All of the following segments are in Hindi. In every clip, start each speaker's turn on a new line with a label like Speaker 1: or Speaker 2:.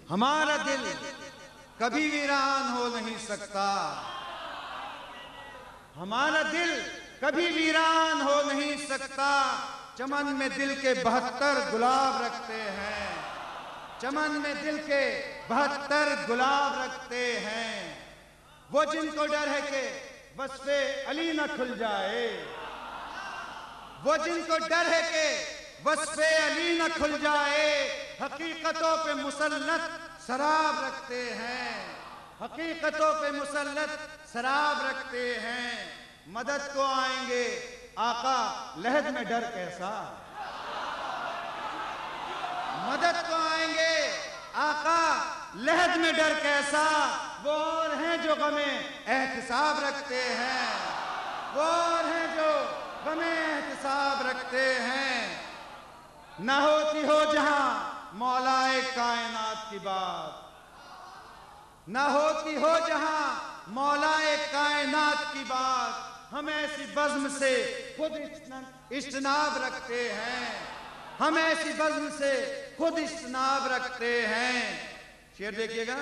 Speaker 1: हमारा दिल कभी वीरान हो नहीं सकता, हमारा दिल कभी वीरान हो नहीं सकता। चमन में दिल के 72 गुलाब रखते हैं, चमन में दिल के 72 गुलाब रखते हैं। वो जिनको डर है कि वस्फ़े अली न खुल जाए, वो जिनको डर है कि वस्फ़े अली न खुल जाए, हकीकतों पे मुसल्लत शराब रखते हैं, हकीकतों पे मुसल्लत शराब रखते हैं। मदद को आएंगे आका लहद में डर कैसा, मदद को आएंगे आका लहद में डर कैसा। वो और हैं जो गमे एहतिसाब रखते हैं, वो और हैं जो गमे एहतिसाब रखते हैं। न होती हो जहां मौलाए कायनात की बात, न होती हो जहां मौलाए कायनात की बात, हम ऐसी बज़्म से खुद इज्तनाब रखते हैं, हम ऐसी बज़्म से खुद इज्तनाब रखते हैं। शेर देखिएगा।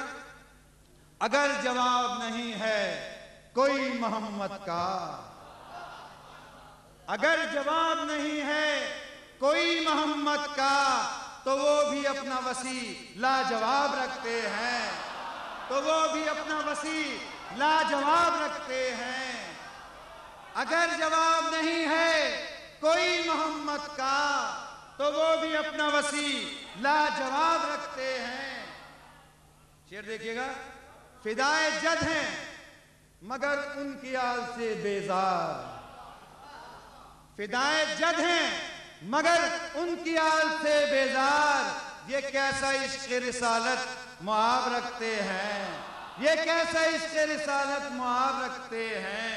Speaker 1: अगर जवाब नहीं है कोई मोहम्मद का, अगर जवाब नहीं है कोई मोहम्मद का, तो वो भी अपना वसी लाजवाब रखते हैं, तो वो भी अपना वसी लाजवाब रखते हैं। अगर जवाब नहीं है कोई मोहम्मद का, तो वो भी अपना वसी लाजवाब रखते हैं। शेर देखिएगा। फिदाए जद हैं मगर उनकी आल से बेजार, फिदाए जद हैं मगर उनकी आल से बेजार। ये कैसा इश्क़ रिसालत मुआब रखते हैं, ये कैसा इश्क़ रिसालत मुआब रखते हैं।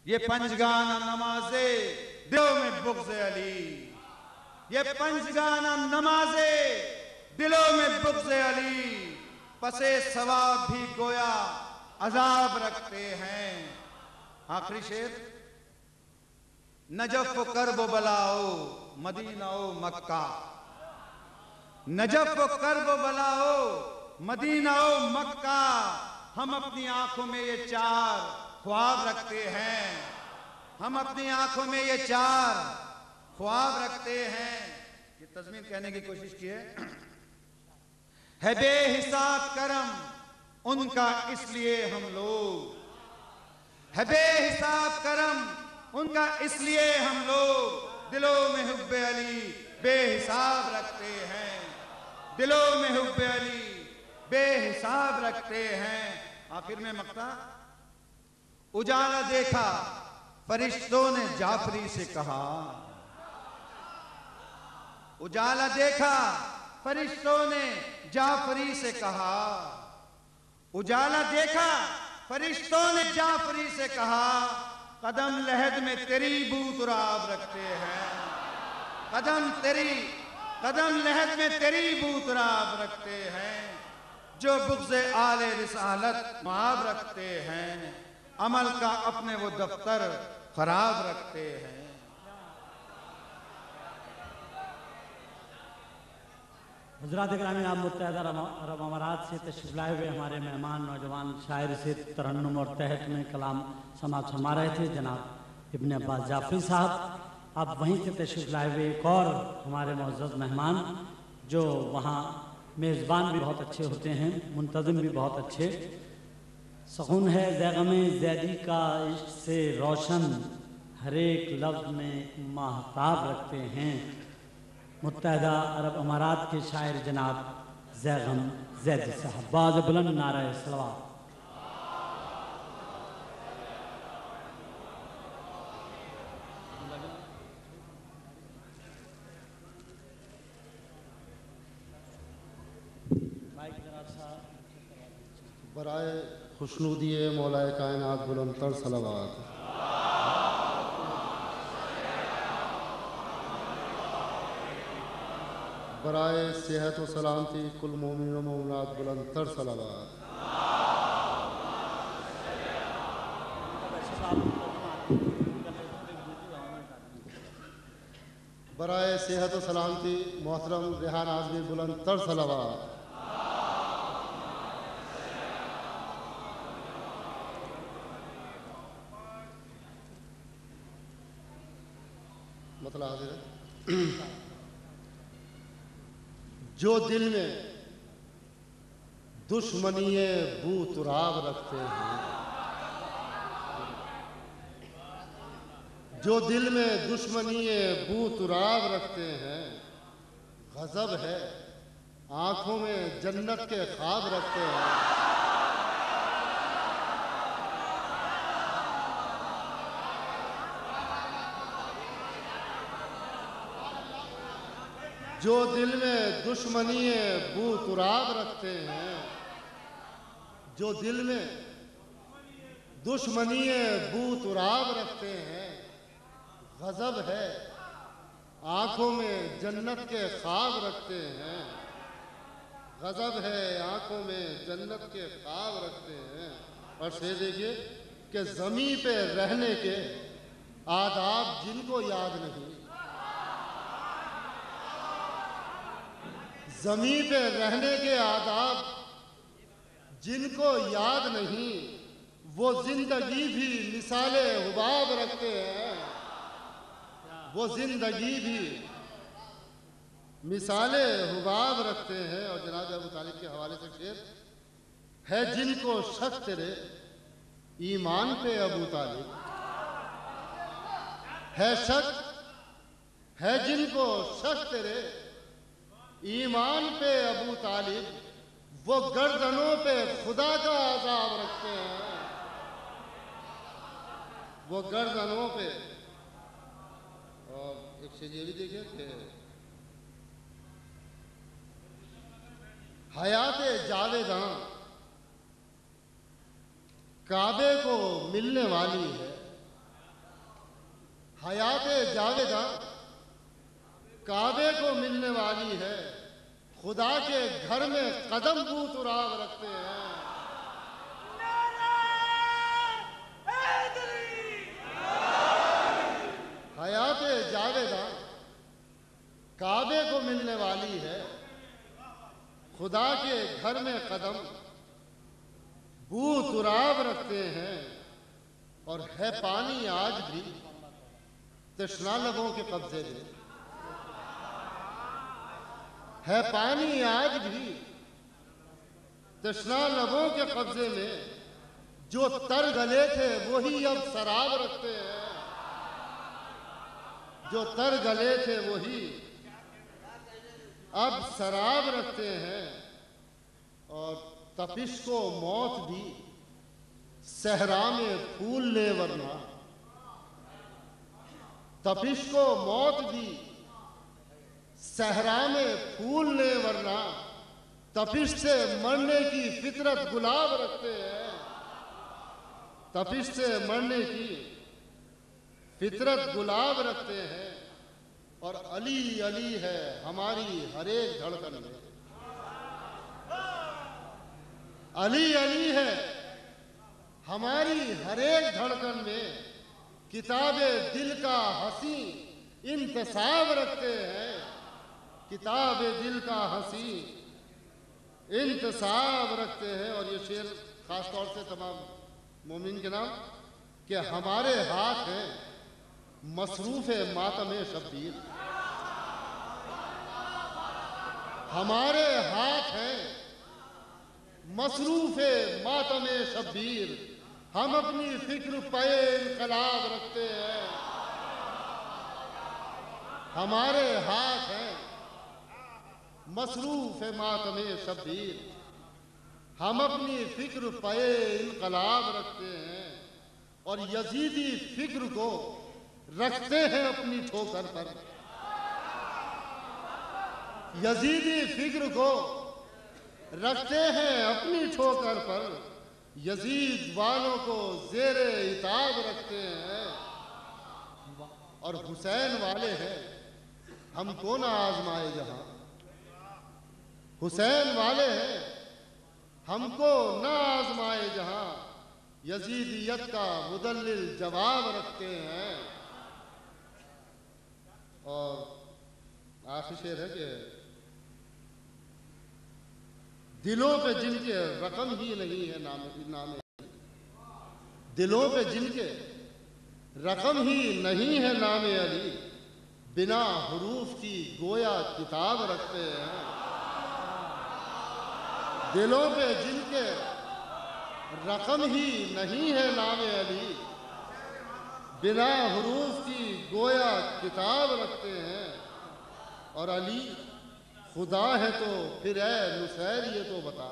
Speaker 1: ये पंजगाना नमाज़े दिलों में बुग़्ज़ अली, ये पंजगाना नमाज़े दिलों में बुग़्ज़ अली। पसे सवाब भी गोया अज़ाब रखते हैं। आखिरी शेर। नजफ करब बलाओ मदीनाओ मक्का, नजफ करब बलाओ मदीनाओ मक्का। हम अपनी आंखों में ये 4 ख्वाब रखते हैं, हम अपनी आंखों में ये 4 ख्वाब रखते हैं। ये तज़मीन कहने की कोशिश की है बेहिसाब करम उनका इसलिए हम लोग, है बेहिसाब करम उनका इसलिए हम लोग। दिलों में हुब्बे अली बेहिसाब रखते हैं, दिलों में हुब्बे अली बेहिसाब रखते हैं। आखिर में मक्ता। उजाला देखा फरिश्तों ने जाफरी से कहा, उजाला देखा फरिश्तों ने जाफरी से कहा, उजाला देखा फरिश्तों ने जाफरी से कहा। कदम लहद में तेरी बू तुराब रखते हैं, कदम लहद में तेरी बू तुराब रखते हैं। जो बुग़्ज़े आले रिसालत माब रखते हैं, अमल का अपने वो दफ्तर खराब रखते हैं।
Speaker 2: हज़रात गिरामी, आप मुत्तहिदा अरब अमारात से तशरीफ़ लाए हुए हमारे मेहमान नौजवान शायर से तरन्नुम और तहत में कलाम समाअत फरमा रहे थे जनाब इब्न अब्बास जाफ़री साहब। आप वहीं से तशरीफ़ लाए हुए एक और हमारे मुअज़्ज़ज़ मेहमान, जो वहाँ मेज़बान भी बहुत अच्छे होते हैं, मुंतज़िम भी बहुत अच्छे। सुकून है ज़ैग़मे ज़ैदी का इश्क़ से रोशन, हर एक लफ्ज़ में महताब रखते हैं। मुत्तहिदा अरब अमारात के शायर जनाब ज़ैग़म ज़ैदी साहब। बाज़ बुलंद नारे सलवात।
Speaker 3: बराए खुशनूदिए मौलाए कायनात बुलंदतर सलावत। बराए सेहत व सलामती कुल मोमिन व मोमिनात बुलंदतर सलावत। बराए सेहत व सलामती मोहतरम रेहान आज़मी बुलंद तर सलावत। मतलब हाजिर है। जो दिल में दुश्मनी बू तुराब रखते हैं, जो दिल में दुश्मनी बू तुराब रखते हैं, गजब है आंखों में जन्नत के ख्वाब रखते हैं। जो दिल में दुश्मनी बू तुराब रखते हैं, जो दिल में दुश्मनी बू तुराब रखते हैं, गजब है आंखों में जन्नत के ख्वाब रखते हैं, गजब है आंखों में जन्नत के ख्वाब रखते हैं। और से देखिए कि ज़मीं पे रहने के आदाब जिनको याद नहीं, ज़मीं पे रहने के आदाब जिनको याद नहीं, वो जिंदगी भी मिसाले हुबाब रखते हैं, वो जिंदगी भी मिसाले हुबाब रखते हैं। और जनाब अबू तालिब के हवाले से शेर है, जिनको शक तेरे ईमान पे अबू तालिब है, शक है जिनको शक तेरे ईमान पे अबू तालिब, वो गर्दनों पे खुदा का अजाब रखते हैं, वो गर्दनों पे। और एक चीज ये भी देखिए कि हयाते जावेदां काबे को मिलने वाली है, हयाते जावेदां काबे को मिलने वाली है, खुदा के घर में कदम बू तुराब रखते हैं। हयाते जावेदा काबे को मिलने वाली है, खुदा के घर में कदम बू तुराब रखते हैं। और है पानी आज भी तृष्णा लबों के कब्जे में, है पानी आज भी तृष्णा लबों के कब्जे में, जो तर गले थे वही अब शराब रखते हैं, जो तर गले थे वही अब शराब रखते हैं। और तपिश को मौत भी सहरा में फूल ले वरना, तपिश को मौत भी सहरा में फूल ले वरना, तपिश से मरने की फितरत गुलाब रखते हैं, तपिश से मरने की फितरत गुलाब रखते हैं। और अली अली है हमारी हर एक धड़कन में, अली अली है हमारी हर एक धड़कन में, किताबे दिल का हंसी इंतसाब रखते हैं, किताबे दिल का हंसी इंतसाब रखते हैं। और ये शेर खास तौर से तमाम मोमिन के नाम कि हमारे हाथ हैं मसरूफ़ मातम शब्बीर, हमारे हाथ हैं मसरूफ़ मातम शब्बीर, हम अपनी फिक्र पे इनकलाब रखते हैं, हमारे हाथ हैं मसरूफ़ मातम शब्बीर, हम अपनी फिक्र पे इनकलाब रखते हैं। और यजीदी फिक्र को रखते हैं अपनी ठोकर पर, यजीदी फिक्र को रखते हैं अपनी ठोकर पर, यजीद वालों को ज़ेरे इताब रखते हैं। और हुसैन वाले हैं हमको ना आजमाए जहां, हुसैन वाले हैं हमको ना आजमाए जहां, यजीदियत का मुदल्लिल जवाब रखते हैं। और आखिर शेर है कि दिलों पे जिनके रकम ही नहीं है नाम दिलों पे जिनके रकम ही नहीं है नाम अली, बिना हुरूफ की गोया किताब रखते हैं। दिलों पे जिनके रकम ही नहीं है नाम अली, बिना हुरूफ की गोया किताब रखते हैं। और अली खुदा है तो फिर ऐ नुसैर ये तो बता,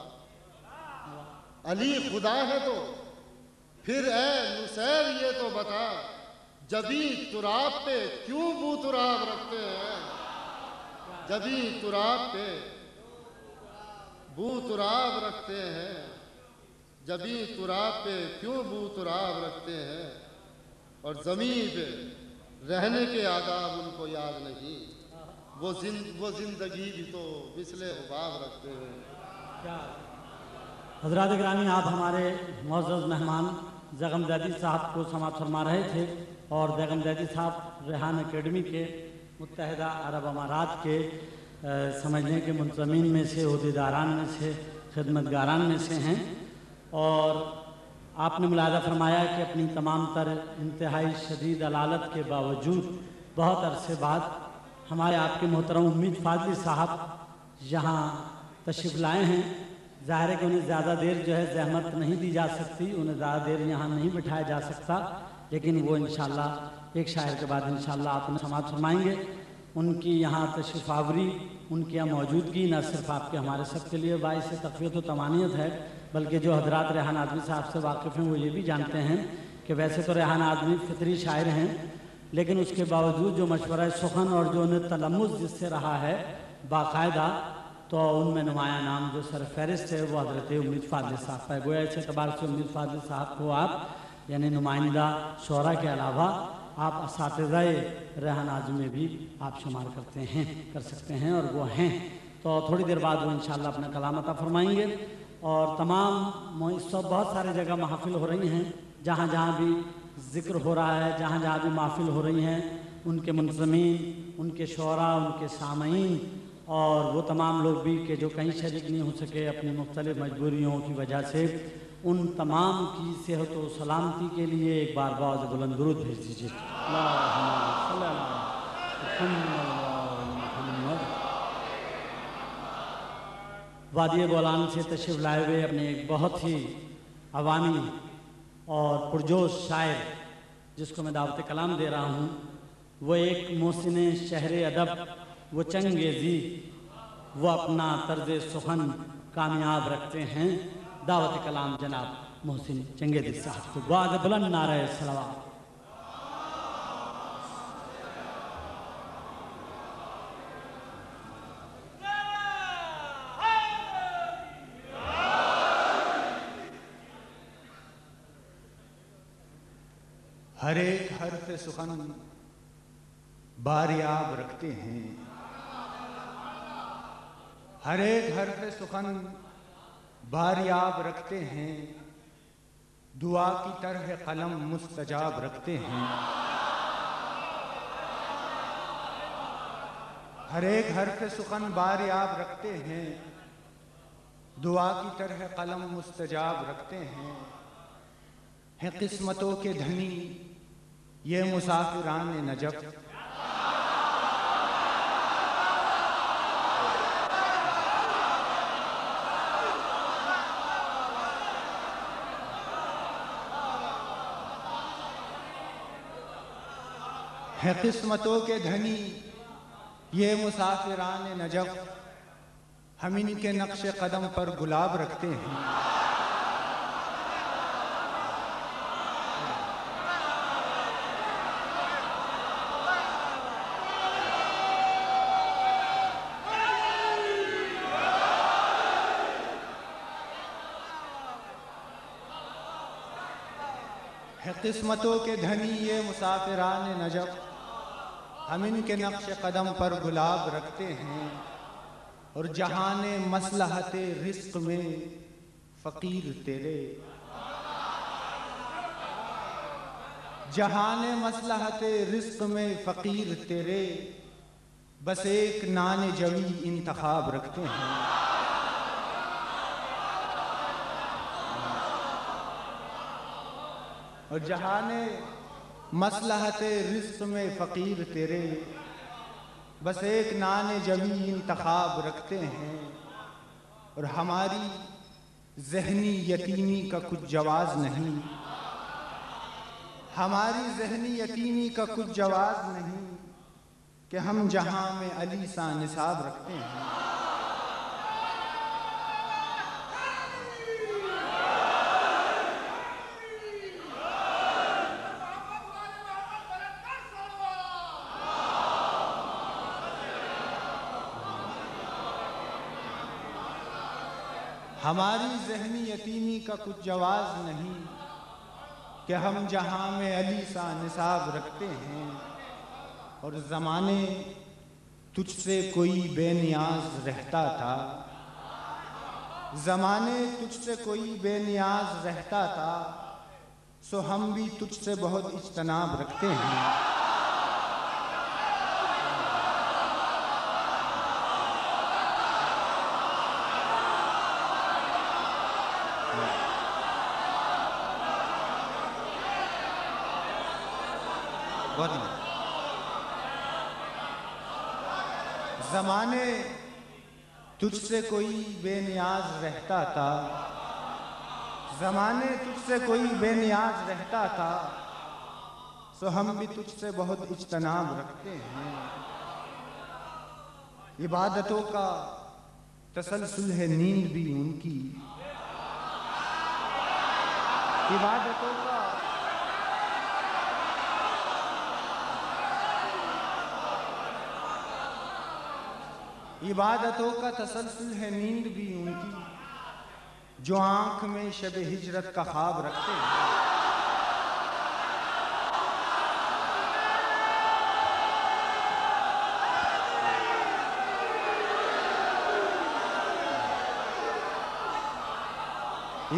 Speaker 3: अली खुदा है तो फिर ऐ नुसैर ये तो बता, जबी तुराब पे क्यों बू तुराब रखते हैं। जबी तुराब पे बू तुराब रखते हैं, जबी तुराब पे क्यों बू तुराब रखते हैं। और ज़मीन पे रहने के आदाब उनको याद नहीं, वो जिंदगी भी तो मिसले हुबाब रखते हैं।
Speaker 2: क्या हजरात गिरामी, आप हमारे मुअज़्ज़ज़ मेहमान ज़ग़म ज़ैदी साहब को समाअत फरमा रहे थे और ज़ग़म ज़ैदी साहब रेहान एकेडमी के मुत्तहिदा अरब अमारात के समझने के मुंतज़मीन में से, ओहदेदारान में से, खिदमतगारान में से हैं। और आपने मुलाहज़ा फरमाया कि अपनी तमाम तर इंतहाई शदीद अलालत के बावजूद बहुत अरसे बाद हमारे आपके मोहतरम उम्मीद फाजली साहब यहाँ तशरीफ़ लाए हैं। ज़ाहिर है कि उन्हें ज़्यादा देर जो है ज़हमत नहीं दी जा सकती, उन्हें ज़्यादा देर यहाँ नहीं बिठाया जा सकता, लेकिन वो इंशाअल्लाह एक शायर के बाद इंशाअल्लाह आप उन्हें समाअत फरमाएंगे। उनकी यहाँ तशरीफ़ आवरी, उनकी यहाँ मौजूदगी न सिर्फ आपके हमारे सब के लिए बाइस तक़वियत व तमानियत है, बल्कि जो हजरात रेहान आदमी साहब से वाकिफ़ हैं वो ये भी जानते हैं कि वैसे तो रेहान आदमी फ़ितरी शायर हैं, लेकिन उसके बावजूद जो मशवरा सुखन और जो उन्हें तलम्मुज़ जिससे रहा है बाकायदा, तो उनमें नुमाया नाम जो सर फहरिस्त है वो हज़रत उम्मीद फाज़िल साहब है। गोया इस एतबार से उम्मीद फाज़िल साहब को आप यानी नुमाइंदा शोरा के अलावा आप असातिज़ाए रेहान आज़मी में भी आप शुमार करते हैं, कर सकते हैं, और वो हैं। तो थोड़ी देर बाद वो इंशाअल्लाह अपना कलाम अता फरमाएंगे। और तमाम इस वक्त बहुत सारी जगह महफिल हो रही हैं, जहाँ जहाँ भी ज़िक्र हो रहा है, जहाँ जहाँ भी महफिल हो रही हैं, उनके मुंतज़मीन, उनके शोरा, उनके सामईन और वो तमाम लोग भी कि जो कहीं शरीक नहीं हो सके अपनी मुख्तलिफ़ मजबूरियों की वजह से, उन तमाम की सेहत व सलामती के लिए एक बार बाज़ बुलंद दुरूद भेज दीजिए। वादी बोलान से तशरीफ़ लाए हुए अपने एक बहुत ही अवामी और पुरजोश शायर, जिसको मैं दावत कलाम दे रहा हूँ, वो एक मोहसिन शहर अदब, वो चंगेज़ी, वो अपना तर्ज़ सुखन कामयाब रखते हैं। दावत कलाम जनाब मोहसिन चंगेज़ी साहब को बाज़ बुलंद नारे सलावत।
Speaker 1: हर एक हर्फ सुखन बारियाब रखते हैं, हर एक हर्फ सुखन बारियाब रखते हैं, दुआ की तरह कलम मुस्तजाब रखते हैं। हर एक हर्फ सुखन बारियाब रखते हैं, दुआ की तरह कलम मुस्तजाब रखते हैं किस्मतों के धनी ये मुसाफिरान नजफ, है किस्मतों के धनी ये मुसाफिरान नजफ, हम इनके नक्श कदम पर गुलाब रखते हैं। है किस्मतों के धनी ये मुसाफिरान नजफ, हम इनके नक्श कदम पर गुलाब रखते हैं। और जहाने मसलहते रिस्क में फ़कीर तेरे, जहाने मसलहते रिस्क में फ़कीर तेरे, बस एक नाने जवी इंतखाब रखते हैं। और जहाने मसलहते रिज़्क़ में फ़कीर तेरे, बस एक नाने जवी इंतखाब रखते हैं। और हमारी ज़हनी यतीमी का कुछ जवाज़ नहीं, हमारी ज़हनी यतीमी का कुछ जवाज़ नहीं कि हम जहां में अली सा निसाब रखते हैं। हमारी ज़हनी यतीमी का कुछ जवाज़ नहीं कि हम जहां में अली सा निसाब रखते हैं। और ज़माने तुझसे कोई बेनियाज रहता था, ज़माने तुझसे कोई बेनियाज रहता था, सो हम भी तुझसे बहुत इज्तनाब रखते हैं। ज़माने तुझसे कोई बेनियाज रहता था, ज़माने तुझसे कोई बेनियाज रहता था, सो हम भी तुझसे बहुत इज्तनाब रखते हैं। इबादतों का तसलसल है नींद भी उनकी, इबादतों का इबादतों का तसलसल है नींद भी उनकी, जो आंख में शब हिजरत का ख्वाब रखते हैं।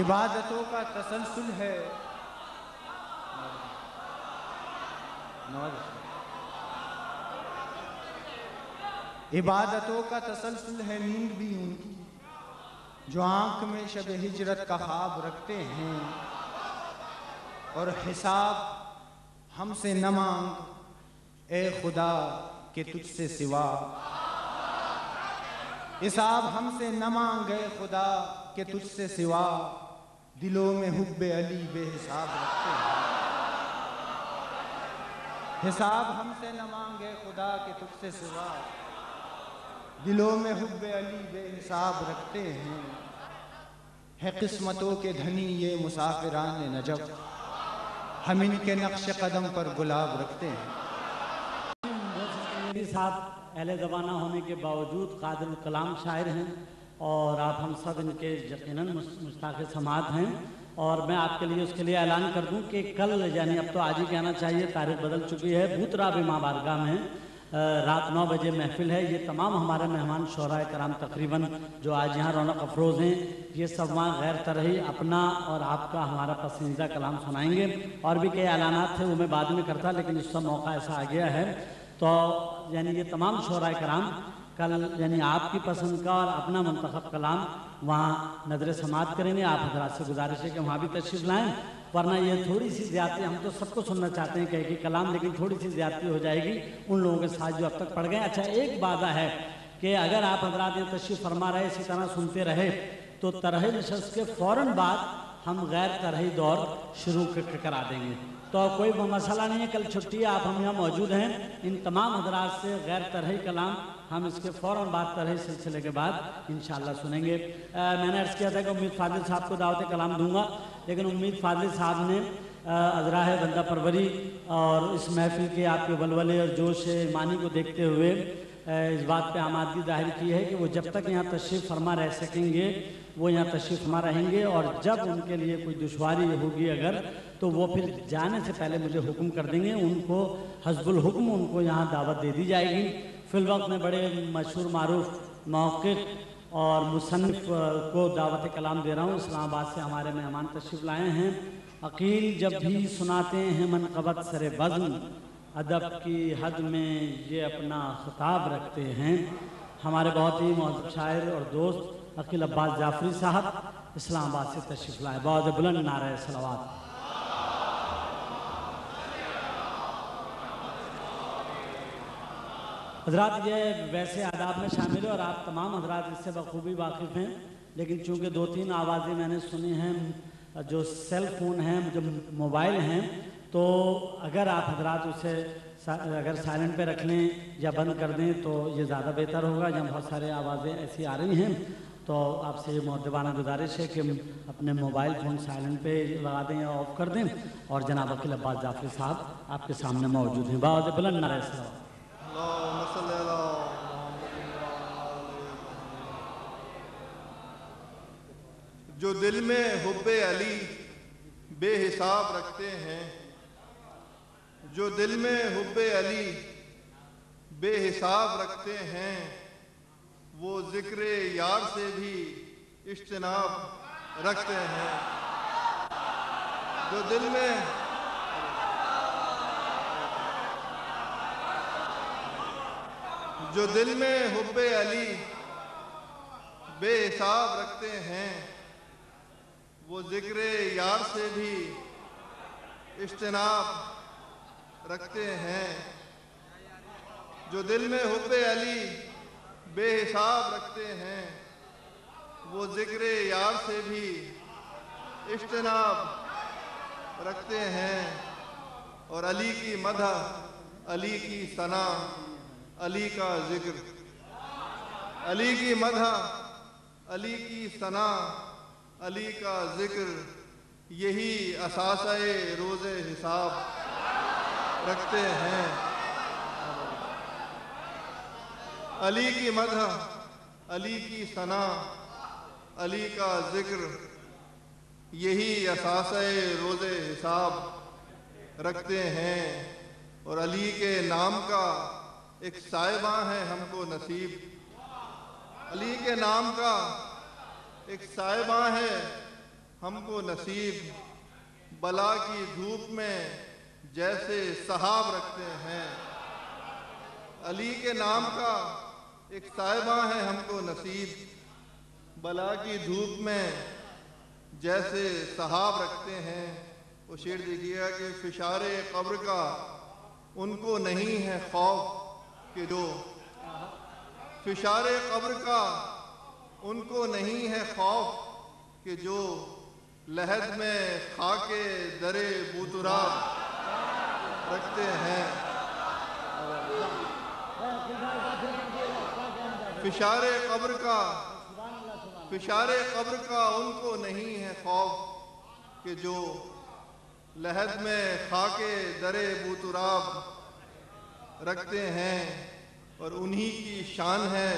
Speaker 1: इबादतों का तसलसल है इबादतों का तसलसल है नींद भी उनकी, जो आंख में शब हिजरत का ख्वाब रखते हैं। और हिसाब हमसे न मांग ए खुदा के तुझसे सिवा, हिसाब हमसे न मांग ए खुदा के तुझसे सिवा, दिलों में हुब्बे अली बेहिसाब रखते हैं। हिसाब हमसे न मांगे खुदा के तुझसे सिवा, दिलों में हुब्बे अली बेहिसाब रखते हैं। है किस्मतों के धनी ये मुसाफिरान नजब, हम इनके नक्श कदम पर गुलाब रखते हैं।
Speaker 2: मेरे साथ अहले ज़बाना होने के बावजूद कादिर कलाम शायर हैं और आप हम सब इनके यकीनन मुश्ताक़ समात हैं। और मैं आपके लिए उसके लिए ऐलान कर दूं कि कल, यानी अब तो आज ही कहना चाहिए, तारीख बदल चुकी है, भूतरा बिमा बारगाह में रात 9 बजे महफिल है। ये तमाम हमारे मेहमान शोराए कराम तकरीबन जो आज यहाँ रौनक अफरोज़ हैं, ये सब वहाँ गैर तरही अपना और आपका हमारा पसंदीदा कलाम सुनाएंगे। और भी कई ऐलानात थे वो मैं बाद में करता, लेकिन इस सब मौका ऐसा आ गया है। तो यानी ये तमाम शोराए कराम कल यानी आपकी पसंद का और अपना मुंतखब कलाम वहाँ नजर समात करेंगे। आप हजरात से गुजारिश है कि वहाँ भी तशरीफ़ लाएँ, वरना ये थोड़ी सी ज़्यादती, हम तो सबको सुनना चाहते हैं कह कि कलाम, लेकिन थोड़ी सी ज़्यादती हो जाएगी उन लोगों के साथ जो अब तक पढ़ गए। अच्छा, एक वादा है कि अगर आप हजरात यहाँ तशरीफ़ फरमा रहे, इसी तरह सुनते रहे, तो तरह नशस्त के फ़ौरन बाद हम गैर तरही दौर शुरू करा देंगे। तो कोई मसला नहीं है, कल छुट्टी है, आप हम यहाँ मौजूद हैं। इन तमाम हजरात से गैर तरही कलाम हम इसके फ़ौरन बाद तरही सिलसिले के बाद इंशाअल्लाह सुनेंगे। मैंने अर्ज़ किया था कि उम्मीद फाजिल साहब को दावत कलाम दूंगा, लेकिन उम्मीद फाजिल साहब ने अजरा है बंदा परवरी और इस महफिल के आपके वलवले और जोश ईमानी को देखते हुए इस बात पे आमादगी जाहिर की है कि वो जब तक यहाँ तशरीफ़ फरमा रह सकेंगे वो यहाँ तशरीफ़ फरमा रहेंगे, और जब उनके लिए कोई दुश्वारी होगी अगर, तो वो फिर जाने से पहले मुझे हुक्म कर देंगे, उनको हस्बुल हुक्म उनको यहाँ दावत दे दी जाएगी। फ़िलवक्त में बड़े मशहूर मारूफ मौक़िफ़ और मुसन्निफ़ को दावत कलाम दे रहा हूँ। इस्लामाबाद से हमारे मेहमान तशरीफ़ लाए हैं। अकील जब भी सुनाते हैं मनक़बत सरे बज़्म, अदब की हद में ये अपना खिताब रखते हैं। हमारे बहुत ही मौजूद शायर और दोस्त अकील अब्बास जाफरी साहब इस्लामाबाद से तशरीफ लाए। बहुत बुलंद नारे सलावत। हजरात, ये वैसे आदाब में शामिल है और आप तमाम हजरात इससे बखूबी वाकिफ़ हैं, लेकिन चूँकि 2-3 आवाज़ें मैंने सुनी हैं जो सेल फ़ोन हैं, जो मोबाइल हैं, तो अगर आप हजरात उसे अगर साइलेंट पे रख लें या बंद कर दें तो ये ज़्यादा बेहतर होगा। जब बहुत सारे आवाज़ें ऐसी आ रही हैं तो आपसे ये मुअद्दबाना गुजारिश है कि अपने मोबाइल फ़ोन साइलेंट पे लगा दें या ऑफ़ कर दें। और जनाब अकील अब्बास जाफरी साहब आपके सामने मौजूद हैं। बहुत बुलंद नारे सलावत।
Speaker 4: जो दिल में हुब्बे अली बेहिसाब रखते हैं, जो दिल में हुब्बे अली बेहिसाब रखते हैं, वो जिक्र यार से भी इज्तिनाब रखते हैं। जो दिल में हुब्बे अली बेहिसाब रखते हैं, वो जिक्र यार से भी इज्तिनाब रखते हैं। जो दिल में हुब्बे अली बेहिसाब रखते हैं, वो जिक्र यार से भी इज्तिनाब रखते हैं। और अली की मदह, अली की सना, अली का जिक्र, अली की मदह, अली की सना, अली का जिक्र, यही असासे रोज़े हिसाब रखते हैं। अली की मदह, अली की सना, अली का जिक्र, यही असासे रोज़े हिसाब रखते हैं। और अली के नाम का एक साहिबा है हमको नसीब, अली के नाम का एक साहिबा है हमको नसीब, बला की धूप में जैसे सहाब रखते हैं। अली के नाम का एक साहिबा है हमको नसीब, बला की धूप में जैसे सहाब रखते हैं। वो शेर देखिएगा कि फिशारे कब्र का उनको नहीं है खौफ कि जो, फिशारे कब्र का उनको नहीं है खौफ कि जो लहद में खाके दरे बूतुराब रखते हैं। फिशारे कब्र का उनको नहीं है खौफ कि जो लहद में खाके दरे बूतुराब रखते हैं। और उन्हीं की शान है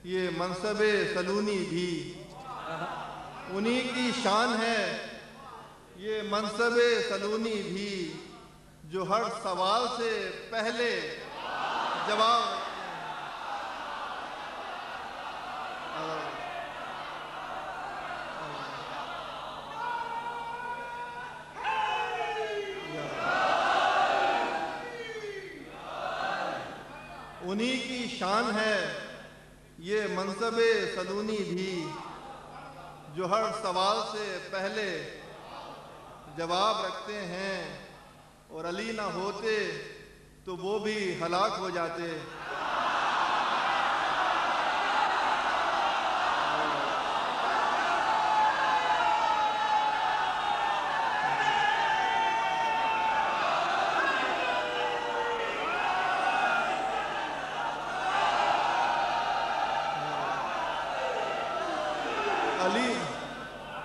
Speaker 4: ये मनसबे सलूनी भी, उन्हीं की शान है ये मनसबे सलूनी भी, जो हर सवाल से पहले जवाब उन्हीं की शान है ये मनसबे सलूनी भी, जो हर सवाल से पहले जवाब रखते हैं। और अली ना होते तो वो भी हलाक हो जाते।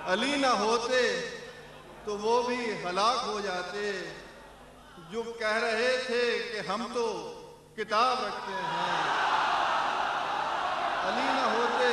Speaker 4: अली ना होते तो वो भी हलाक हो जाते। जो कह रहे थे कि हम तो किताब रखते हैं, अली ना होते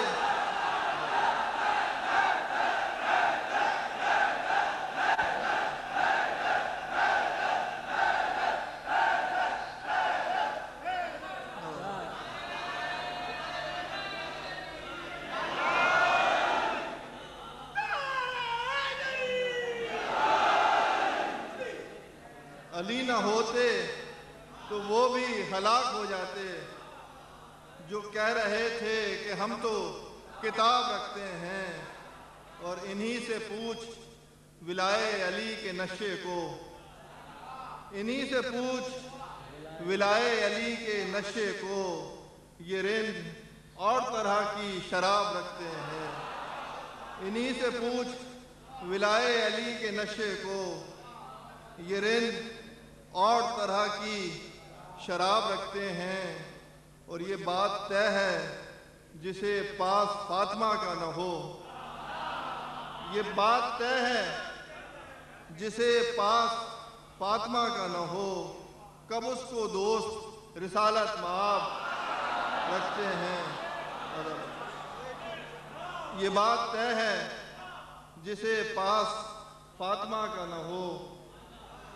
Speaker 4: अली ना होते तो वो भी हलाक हो जाते जो कह रहे थे कि हम तो किताब रखते हैं। और इन्हीं से पूछ विलाए अली के नशे को, इन्हीं से पूछ विलाए अली के नशे को, ये रिंद और तरह की शराब रखते हैं। इन्हीं से पूछ विलाए अली के नशे को, ये रिंद और तरह की शराब रखते हैं। और ये बात तय है जिसे पास फातिमा का न हो, ये बात तय है जिसे पास फातिमा का न हो, कब उसको दोस्त रिसालत माब रखते हैं। ये बात तय है जिसे पास फातिमा का न हो,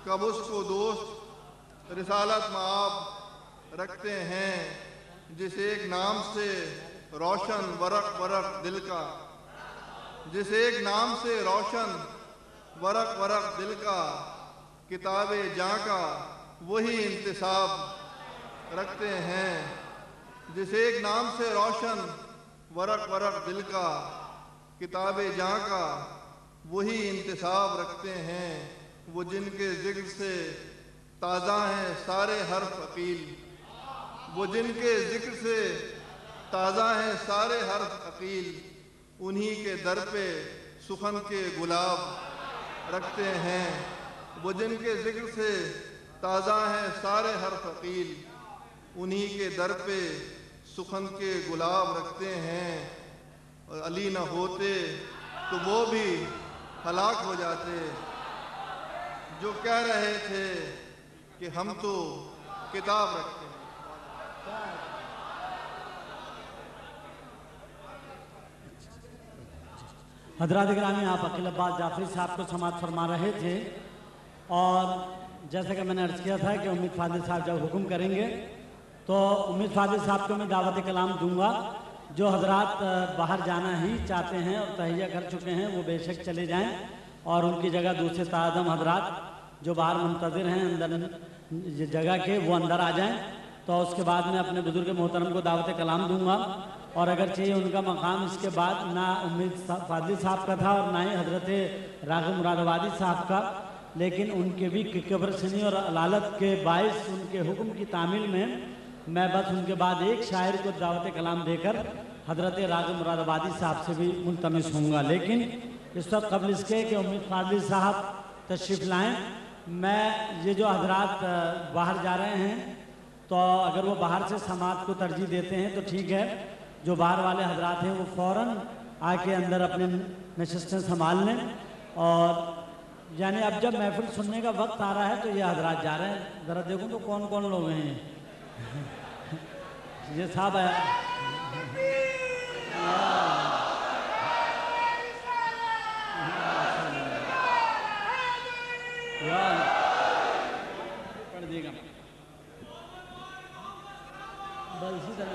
Speaker 4: कब उसको दोस्त रिसालत माब रखते हैं। जिसे एक नाम से रोशन वरक वरक दिल का, जिसे एक नाम से रोशन वरक वरक दिल का, किताबे जाँ का वही इंतिसाब रखते हैं। जिसे एक नाम से रोशन वरक वरक दिल का, किताबे जाँ का वही इंतिसाब रखते हैं। वो जिनके जिक्र से ताज़ा हैं सारे हर्फ अकील, वो जिनके जिक्र से ताज़ा हैं सारे हर्फ अकील, उन्हीं के दर पे सुखन के गुलाब रखते हैं। वो जिनके जिक्र से ताज़ा हैं सारे हर्फ अकील, उन्हीं के दर पे सुखन के गुलाब रखते हैं। और अली न होते तो वो भी हलाक हो जाते जो कह रहे थे कि हम तो किताब रखते हैं।
Speaker 2: हजरात गिरामी, आप अकील अब्बास जाफरी साहब को समाअत फरमा रहे थे। और जैसा कि मैंने अर्ज़ किया था कि उम्मीद फादिल साहब जब हुक्म करेंगे तो उम्मीद फादिल साहब को मैं दावत कलाम दूंगा। जो हजरात बाहर जाना ही चाहते हैं और तहैया कर चुके हैं वो बेशक चले जाएं और उनकी जगह दूसरे ताज़म हजरात जो बाहर मुंतज़िर हैं अंदर जगह के, वो अंदर आ जाएं। तो उसके बाद मैं अपने बुजुर्ग मोहतरम को दावत कलाम दूंगा। और अगर चाहिए उनका मकाम इसके बाद ना उम्मीद फादिल साहब का था और ना ही हजरत राग़िब मुरादाबादी साहब का, लेकिन उनके भी कब्रसिनी और अलालत के बायस उनके हुक्म की तामील में मैं बस उनके बाद एक शायर को दावत कलाम देकर हजरत राग़िब मुरादाबादी साहब से भी मुल्तमिस होऊंगा। लेकिन इस वक्त कबल इसके कि उम्मीद फादिल साहब तशरीफ़ लाएँ, मैं ये जो हजरात बाहर जा रहे हैं तो अगर वो बाहर से समाअत को तरजीह देते हैं तो ठीक है। जो बाहर वाले हजरात हैं वो फ़ौरन आके अंदर अपने नशिस्तें संभाल लें। और यानी अब जब महफिल सुनने का वक्त आ रहा है तो ये हजरात जा रहे हैं। ज़रा देखो तो कौन कौन लोग हैं ये साहब है। पढ़ देगा बस इसी तरह।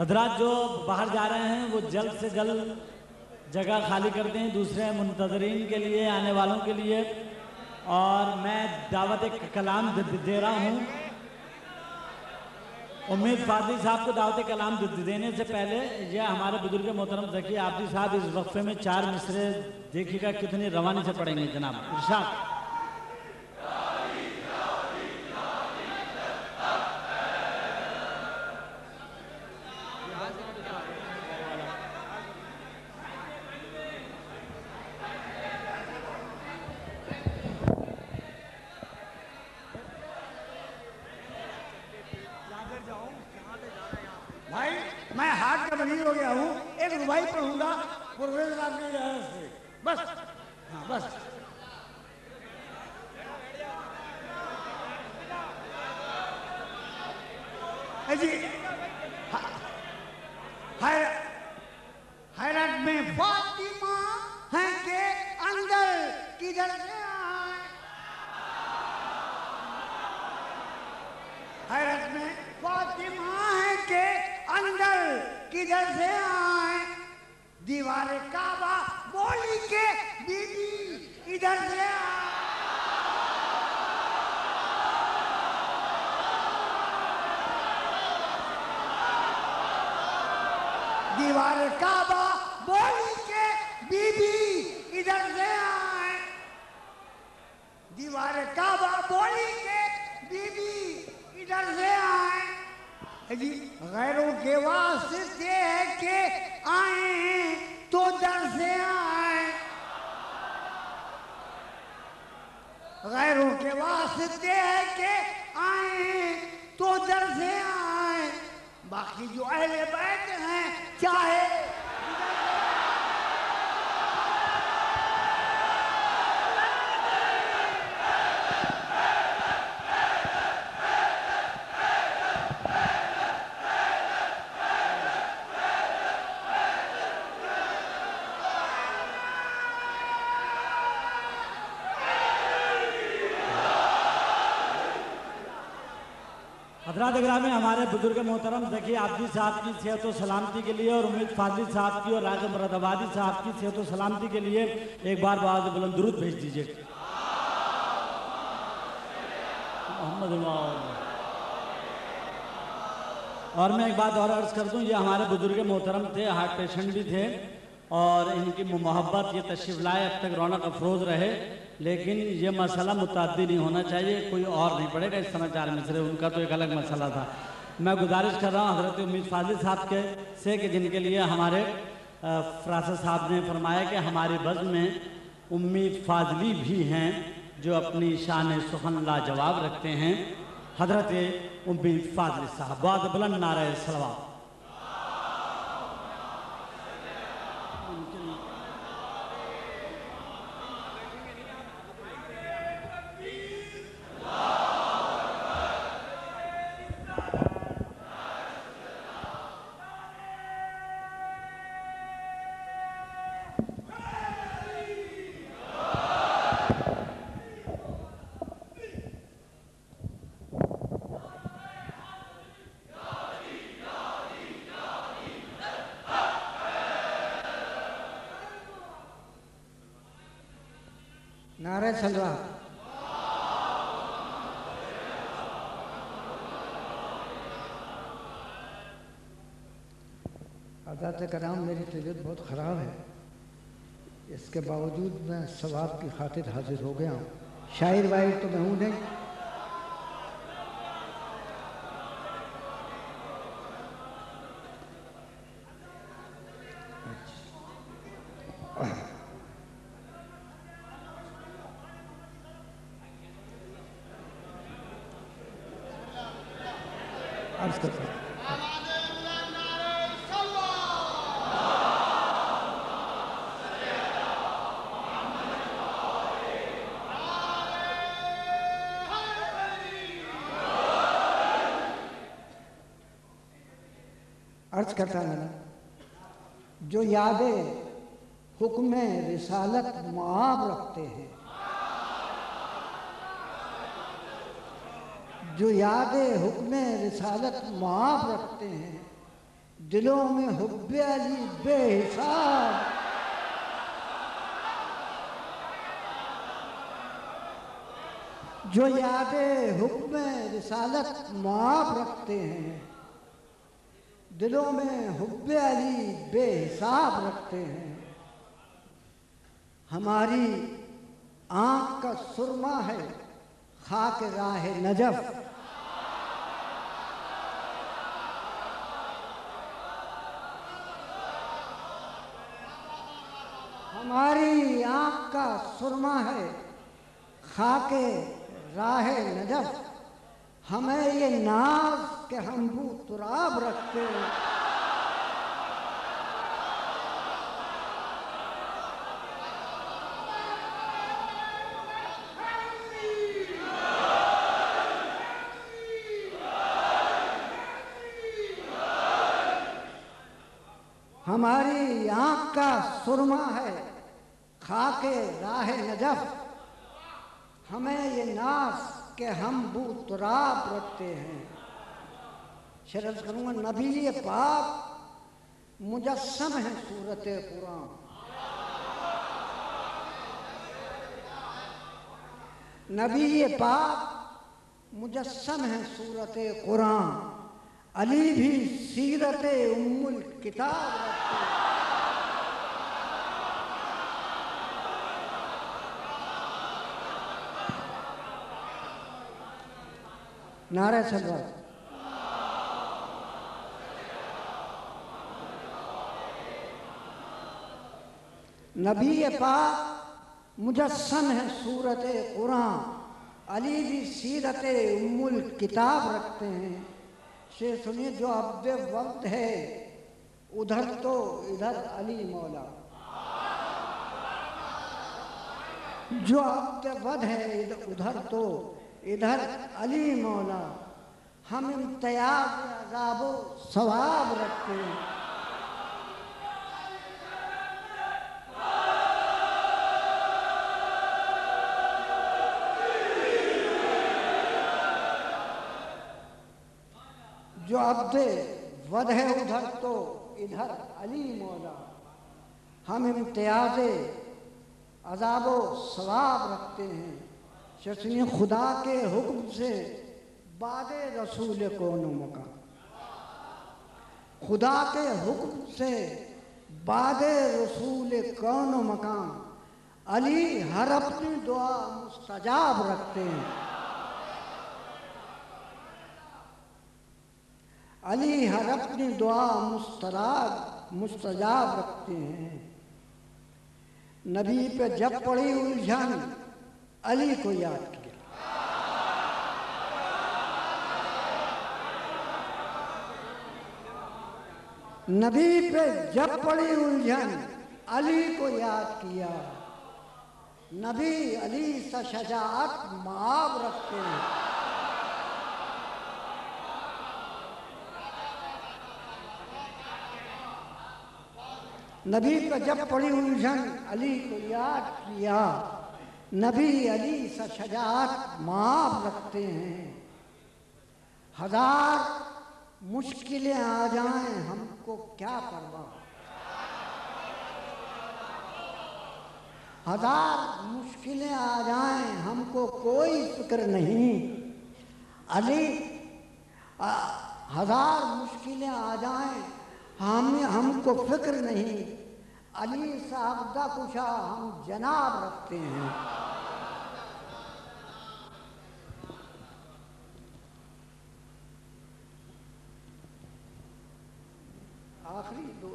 Speaker 2: हजरात जो बाहर जा रहे हैं वो जल्द से जल्द जगह खाली करते हैं दूसरे मुंतज़रीन के लिए, आने वालों के लिए। और मैं दावत कलाम दे रहा हूँ। उम्मीद फादिल साहब को दावत कलाम देने से पहले ये हमारे बुजुर्ग मोहतरम ज़की आबदी साहब इस वक्फे में 4 मिसरे देखिएगा कितनी रवानी से पढ़ेंगे जनाब। इरशाद।
Speaker 5: मैं हाथ का बनी हो गया हूँ, एक रुबाई पढ़ूंगा प्रोफेसर आपके से बस। हाँ बस। जी हैरत में फातिमा है के अंदर किधर से आए, हैरत में फातिमा है के अंदर किधर से आए, दीवार काबा बोली के बीबी इधर से आए। दीवार काबा बोली के बीबी इधर से आए। दीवार काबा बोली के बीबी इधर से आए। जी गैरों के वास्ते है कि आए तो दर से आए। गैरों के वास्ते है कि आए तो दर से आए। बाकी जो अहले बैत हैं चाहे
Speaker 2: हजरात ग्रामी हमारे बुजुर्ग मोहतरम ज़की आबदी साहब की सेहत व सलामती के लिए और उम्मीद फाजली साहब की और राग़िब मुरादाबादी साहब की सेहत व सलामती के लिए एक बार बाज़ बुलंद दुरूद भेज दीजिए। मोहम्मद और मैं एक बात और अर्ज़ कर दूं, ये हमारे बुजुर्ग मोहतरम थे, हार्ट पेशेंट भी थे और इनकी मोहब्बत ये तशरीफ़ लाए अब तक रौनक अफरोज़ रहे, लेकिन ये मसला मुतअद्दी नहीं होना चाहिए, कोई और नहीं पड़ेगा इस तरह 4 मिसरे, उनका तो एक अलग मसला था। मैं गुजारिश कर रहा हूँ हज़रत उम्मीद फाज़िल साहब के से कि जिनके लिए हमारे फ़रासत साहब ने फरमाया कि हमारी बज़्म में उम्मीद फाज़ली भी हैं जो अपनी शान सुखन लाजवाब रखते हैं। हज़रत उम्मीद फाज़िल साहब बाद बुलंद नारे सलवात।
Speaker 5: नारे सलवा। हज़रत कराम मेरी तबीयत बहुत ख़राब है, इसके बावजूद मैं सवाब की खातिर हाजिर हो गया हूँ। शायर वायर तो मैं हूँ नहीं। अर्ज़ करता हूँ। अर्ज करता है जो यादें हुक्म रिसालत मुआब रखते हैं, जो यादें हुक्म रिसालत मुआब रखते हैं, दिलों में हुब्बे अली बेहिसाब, जो यादें हुक्म रिसालत मुआब रखते हैं, दिलों में हुब्बे अली बेहिसाब रखते हैं। हमारी आँख का सुरमा है खाक राह नजफ, हमारी आँख का सुरमा है खाके राह नजफ, हमें ये नाज के हम बू तुराब रखते हैं। हमारी आँख का सुरमा है खाके राह नजफ, हमें ये नाज के हम बू तुराब रखते हैं। शरद करूँगा नबी पाक मुजस्सम है सूरत कुरान, नबी पाक मुजस्सम है सूरत कुरान, अली भी सीरत उम्मुल किताब रखते हैं। नारे सलवात। नबी पाक मुजस्सम है सूरत कुरान, अली भी सीरत उम्मुल किताब रखते हैं। शेर सुनिए, जो अब्द वक्त है उधर तो इधर अली मौला, जो अब्द वद है उधर तो इधर अली मौला, हम इम्तियाज अज़ाबो सवाब रखते हैं। जो अब्दे वद है उधर तो इधर अली मौला, हम इम्तियाज अज़ाबो सवाब रखते हैं। सुनिए, खुदा के हुक्म से बादे रसूल कौन मकाम, खुदा के हुक्म से बादे रसूल कौन मकाम, अली हर अपनी दुआ मुस्तजाब रखते हैं। अली हर अपनी दुआ मुस्तजाब रखते हैं। नबी पे जब पड़ी उलझन अली को याद किया, नबी पे जब पड़ी उलझन अली को याद किया। नबी अली सा शजाअत माब रखते हैं। नबी पे जब पड़ी उलझन अली को याद किया। नबी अली सा शजाअत माब रखते हैं। हजार मुश्किलें आ जाएं हमको क्या परवाह, हजार मुश्किलें आ जाएं हमको कोई फिक्र नहीं। अली हजार मुश्किलें आ जाएं हमको फिक्र नहीं। अली साहबदा कुशा हम जनाब रखते हैं। आखिरी दो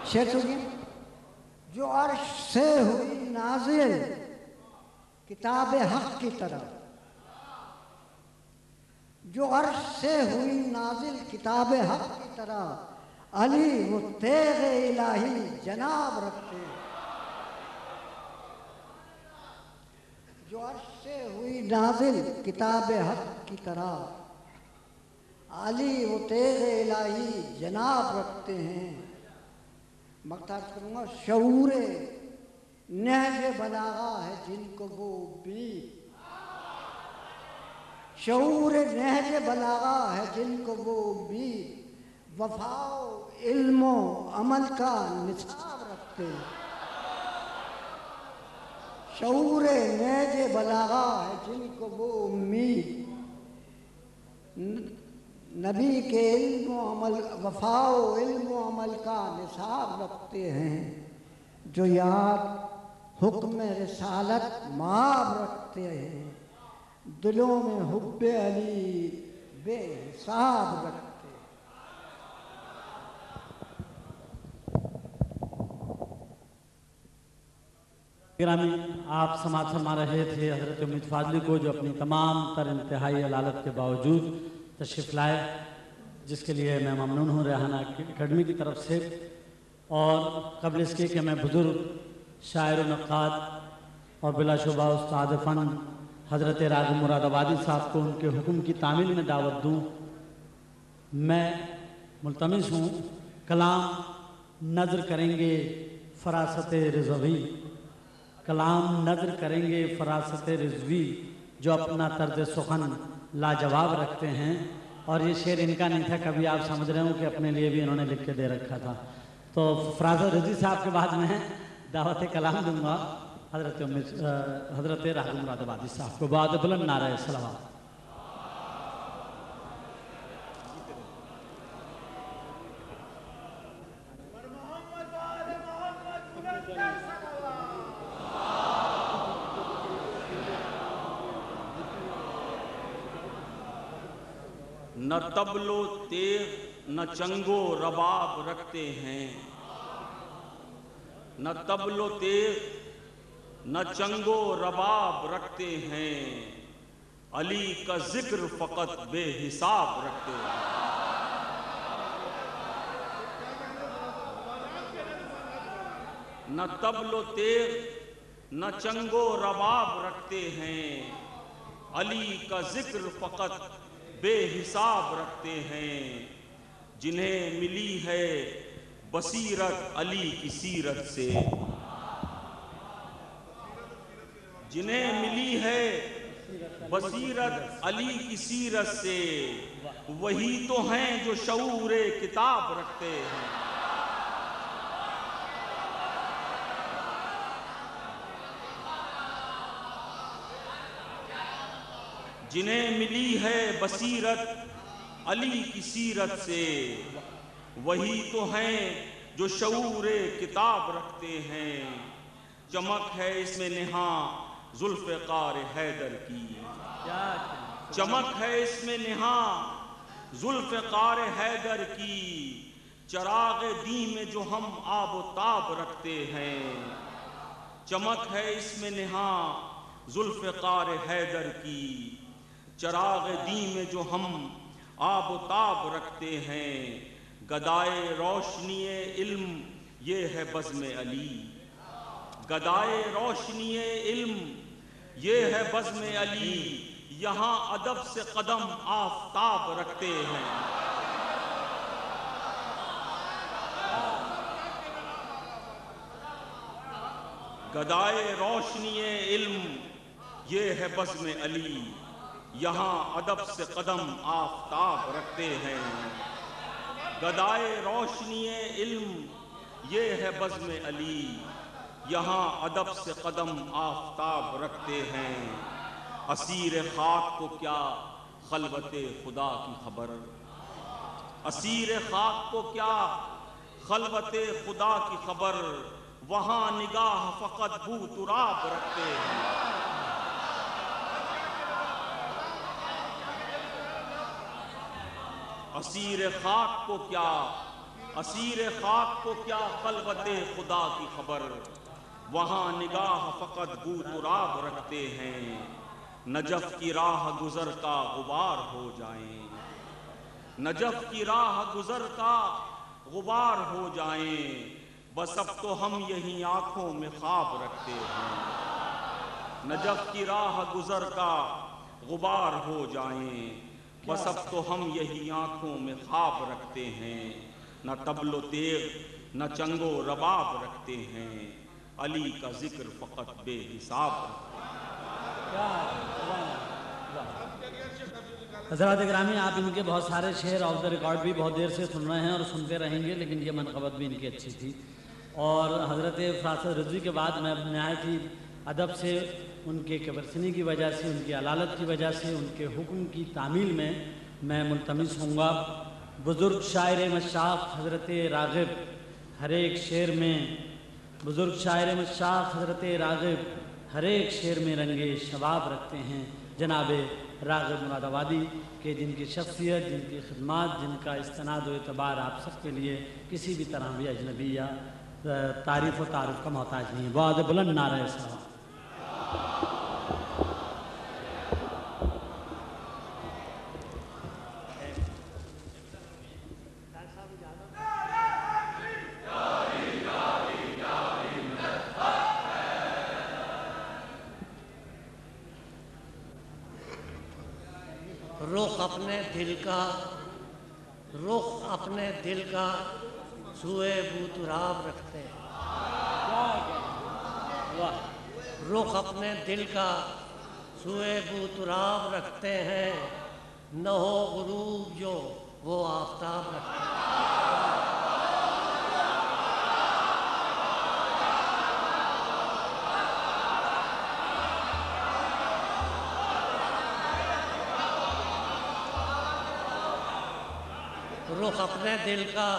Speaker 5: शेर सुनिए, जो अर्श से हुई नाजिल किताब हक की तरह, जो अर्श से हुई नाजिल किताब हक की तरह, अली वो तेग इलाही जनाब रखते हैं। जो अर्श से हुई नाजिल किताब हक की तरह, अली वो तेग इलाही जनाब रखते हैं। मख्तार करूँगा, शऊर नहज बलागा है जिनको वो भी, शऊर नहज बलागा है जिनको वो भी, वफाओ इल्मो अमल का निसाब रखते हैं। शऊर नहज बलागा है जिनको वो उम्मीद, नबी के इल्म अमल वफाओ इल्म अमल का निसाब रखते हैं। जो याद हुक्म रिसालत माब रखते हैं, दिलों में हुब्बे अली बेहिसाब रखते हैं।
Speaker 2: गिरामी, आप समाज फरमा रहे थे हज़रत उम्मीद फाजली को, जो अपनी तमाम तर इंतहाई अलालत के बावजूद तशरीफ़ लाए, जिसके लिए मैं ममनून हूँ रेहाना अकेडमी की तरफ से। और कबल इसके कि मैं बुज़ुर्ग शायर नक़ाद और बिलाशुबा उस्ताद फ़न हज़रत राग़िब मुरादाबादी साहब को उनके हुक्म की तामील में दावत दूँ, मैं मुल्तमिस हूँ कलाम नज़र करेंगे फ़रासत रिज़वी, कलाम नज़र करेंगे फ़रासत रिज़वी, जो अपना तर्ज सुखन लाजवाब रखते हैं और ये शेर इनका नहीं था, कभी आप समझ रहे हो कि अपने लिए भी इन्होंने लिख के दे रखा था। तो फराज रजी साहब के बाद मैं दावत कलाम दूंगा हजरत राग मुरादाबादी साहब को। बाद बुलंद नारा सलावत।
Speaker 6: न तबलो तेग न चंगो रबाब रखते हैं, न तबलो तेग न चंगो रबाब रखते हैं, अली का जिक्र फकत बेहिसाब रखते हैं। न तबलो तेग न चंगो रबाब रखते हैं, अली का जिक्र फकत बेहिसाब रखते हैं, जिन्हें मिली है बसीरत अली की सीरत से, जिन्हें मिली है बसीरत अली की सीरत से, वही तो हैं जो शऊरे किताब रखते हैं। जिन्हें मिली है बसीरत अली की सीरत से, वही तो हैं जो शऊरे किताब रखते हैं। चमक है इसमें नेहा जुल्फ़िकार हैदर की, चमक है इसमें नेहा जुल्फ़िकार हैदर की, चराग दी में जो हम आब ताब रखते हैं। चमक है इसमें नेहा जुल्फ़िकार हैदर की, चराग दी में जो हम आब ताब रखते हैं। गदाए रोशनीए इल्म ये है बज़्म अली, गदाए रोशनीए इल्म ये है बज़्म अली, यहाँ अदब से कदम आफ़ताब रखते हैं। गदाए रोशनीए इल्म ये है बज़्म अली, यहाँ अदब से कदम आफ़ताब रखते हैं। गदाए रोशनीए इल्म ये है बज़्म अली, यहाँ अदब से कदम आफ़ताब रखते हैं। असीर खाक को क्या खलवते खुदा की खबर, असीर खाक को क्या खलवते खुदा की खबर, वहाँ निगाह फ़कत बू तुराब रखते हैं। असीर खाक को क्या, असीर खाक को क्या खलवते खुदा की खबर, वहाँ निगाह फ़कत बू तुराब रखते हैं। नजफ़ की राह गुज़र का गुबार हो जाएं, नजफ़ की राह गुज़र का गुबार हो जाएं, बस अब तो हम यही आँखों में ख्वाब रखते हैं। नजफ़ की राह गुज़र का गुबार हो जाएं, बस अब तो हम यही आँखों में ख्वाब रखते हैं। न तबलो तेग न चंगो रबाब रखते हैं, अली का जिक्र फ़कत बेहिसाब रखते हैं।
Speaker 2: हज़रात गिरामी, आप इनके बहुत सारे शेर ऑफ द रिकॉर्ड भी बहुत देर से सुन रहे हैं और सुनते रहेंगे, लेकिन ये मनक़बत भी इनकी अच्छी थी। और हज़रत फ़रासत रज़वी के बाद मैं नहायत ही अदब से उनके कबरसनी की वजह से, उनकी अलालत की वजह से, उनके हुक्म की तामील में मैं मुल्तमिस होऊंगा बुज़ुर्ग शायर मशाफ़ हज़रत राग़िब हर एक शेर में, बुज़ुर्ग शायर मशाफ़ हज़रत राग़िब हर एक शेर में रंगे शबाब रखते हैं। जनाब राग़िब मुरादाबादी के जिनकी शख्सियत, जिनकी खिदमत, जिनका इस्तिनाद व एतबार आप सबके लिए किसी भी तरह भी अजनबी या तारीफ़ व तारुफ़ का मोहताज नहीं है। बहुत बुलंद नारा सलाम।
Speaker 7: रुख अपने दिल का, रुख अपने दिल का सुए बूतुराब रखते हैं। रुख अपने दिल का सुए बूतुराब रखते हैं, न हो गुरूब जो वो आफताब रखते हैं। रुख अपने दिल का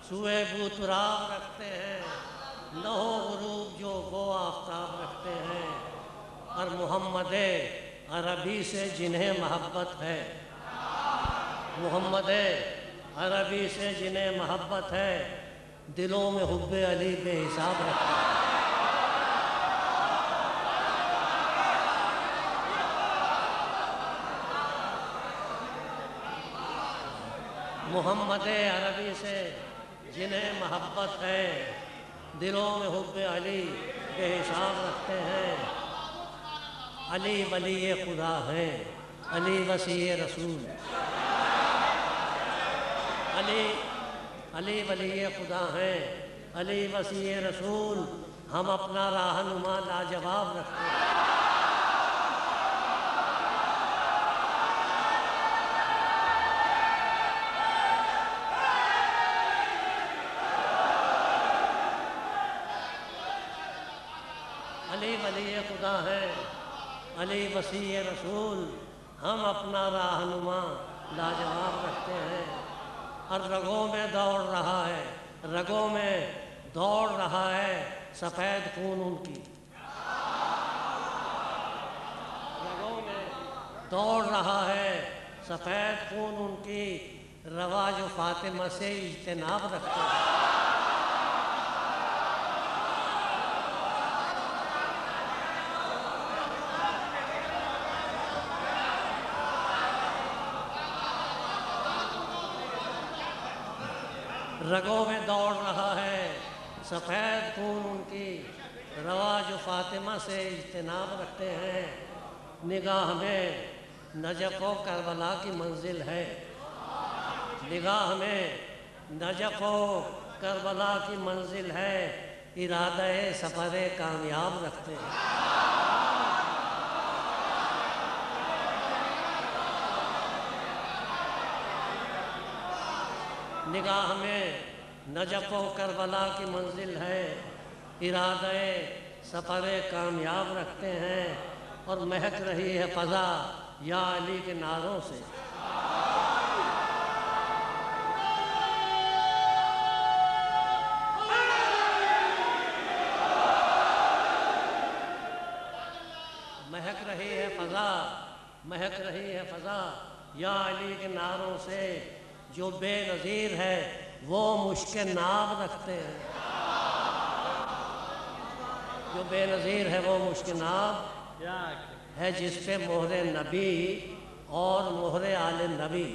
Speaker 7: सुए बूतराब रखते हैं, न हो गुरूब जो वो आफताब रखते हैं। और मोहम्मद अरबी से जिन्हें मोहब्बत है, मोहम्मद अरबी से जिन्हें मोहब्बत है, दिलों में हुब्बे अली बेहिसाब रखते हैं। मोहम्मद अरबी से जिन्हें मोहब्बत है, दिलों में हुब्बे अली बेहिसाब रखते हैं। अली वली खुदा है, अली वसी रसूल, अली वली खुदा है, अली वसी रसूल। हम अपना राहनुमा लाजवाब रखते हैं। अली वली खुदा है, अली वसी रसूल। हम अपना राहनुमा लाजवाब रखते हैं। और रगों में दौड़ रहा है, रगों में दौड़ रहा है सफ़ेद खून उनकी, रगों में दौड़ रहा है सफ़ेद खून उनकी। रवाज फातिमा से इज्तिनाब रखते हैं। रगों में दौड़ रहा है सफ़ेद खून उनकी। रवाज फातिमा से इज्तिनाब रखते हैं। निगाह में नजफ़ व करबला की मंजिल है, निगाह में नजफ़ व करबला की मंजिल है। इरादा सफ़र कामयाब रखते हैं। निगाह में नजफ़ व करबला की मंजिल है। इरादे सफ़र कामयाब रखते हैं। और महक रही है फ़ज़ा या अली के नारों से। महक रही है फ़ज़ा, महक रही है फ़ज़ा या अली के नारों से। जो बेनज़ीर है वो मुश्किल नाब रखते हैं, जो बेनज़ीर है वो मुश्किल नाब है। जिस पे मोहरे नबी और मोहरे आले नबी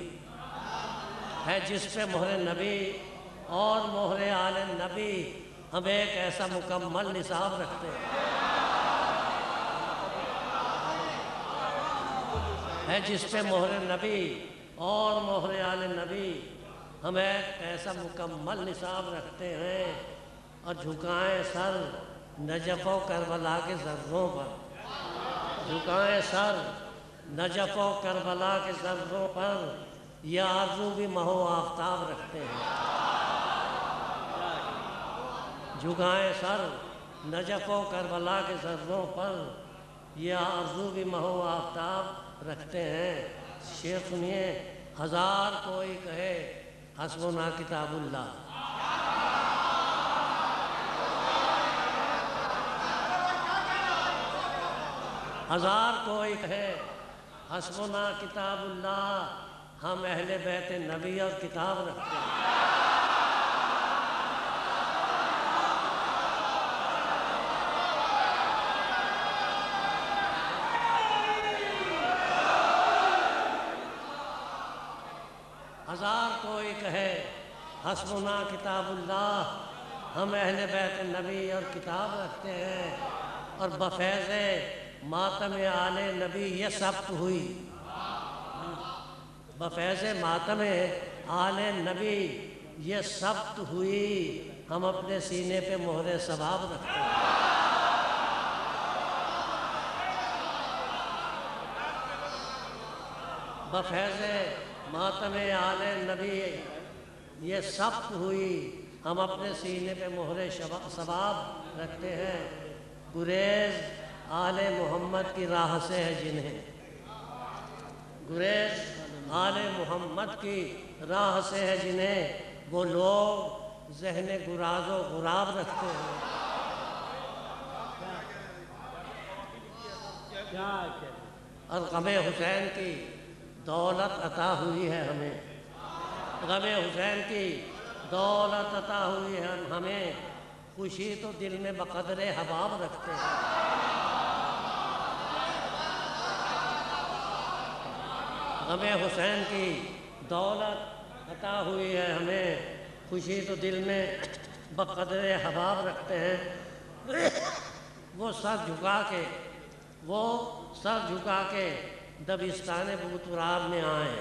Speaker 7: है, जिस पे मोहरे नबी और मोहरे आले नबी। हम एक ऐसा मुकम्मल निसाब रखते हैं, है जिस पे मोहरे नबी और मोहरे आले नबी। हम एक ऐसा मुकम्मल निसाब रखते हैं। और झुकाएं सर नजफ़ व करबला के ज़र्रों पर, झुकाएं सर नजफ़ व करबला के ज़र्रों पर। यह आरज़ू भी महो आफ्ताब रखते हैं। झुकाएं सर नजफ़ व करबला के ज़र्रों पर। यह आरज़ू भी महो आफ्ताब रखते हैं। शेर सुनिए। हज़ार कोई कहे हस्बुना किताबुल्लाह, हज़ार कोई कहे हस्बुना किताबुल्लाह। हम अहले बैत नबी और किताब रखते हैं। हज़ार कोई कहे हस्बुना किताबुल्लाह। हम अहले बैत नबी और किताब रखते हैं। और बफैज़ मातम आले नबी ये सब्त हुई, बफैज़ मातम आले नबी ये सब्त हुई। हम अपने सीने पे मोहरे सवाब रखते हैं। बफैज़ मातम आले नबी ये सब्त हुई, हम अपने सीने पे मोहरे सवाब रखते हैं। गुरेज आले मोहम्मद की राह से है जिन्हें, गुरेज आले मोहम्मद की राह से है जिन्हें, वो लोग ज़हन गुराज़ो गुराब रखते हैं। और गमे हुसैन की दौलत अता हुई है हमें, गमे हुसैन की दौलत अता हुई है हमें, खुशी तो दिल में बकदरे हबाब रखते हैं। गमे हुसैन की दौलत अता हुई है हमें, खुशी तो दिल में बकदरे हबाब रखते हैं। वो सर झुका के दबिस्तान बूतुराब में आए,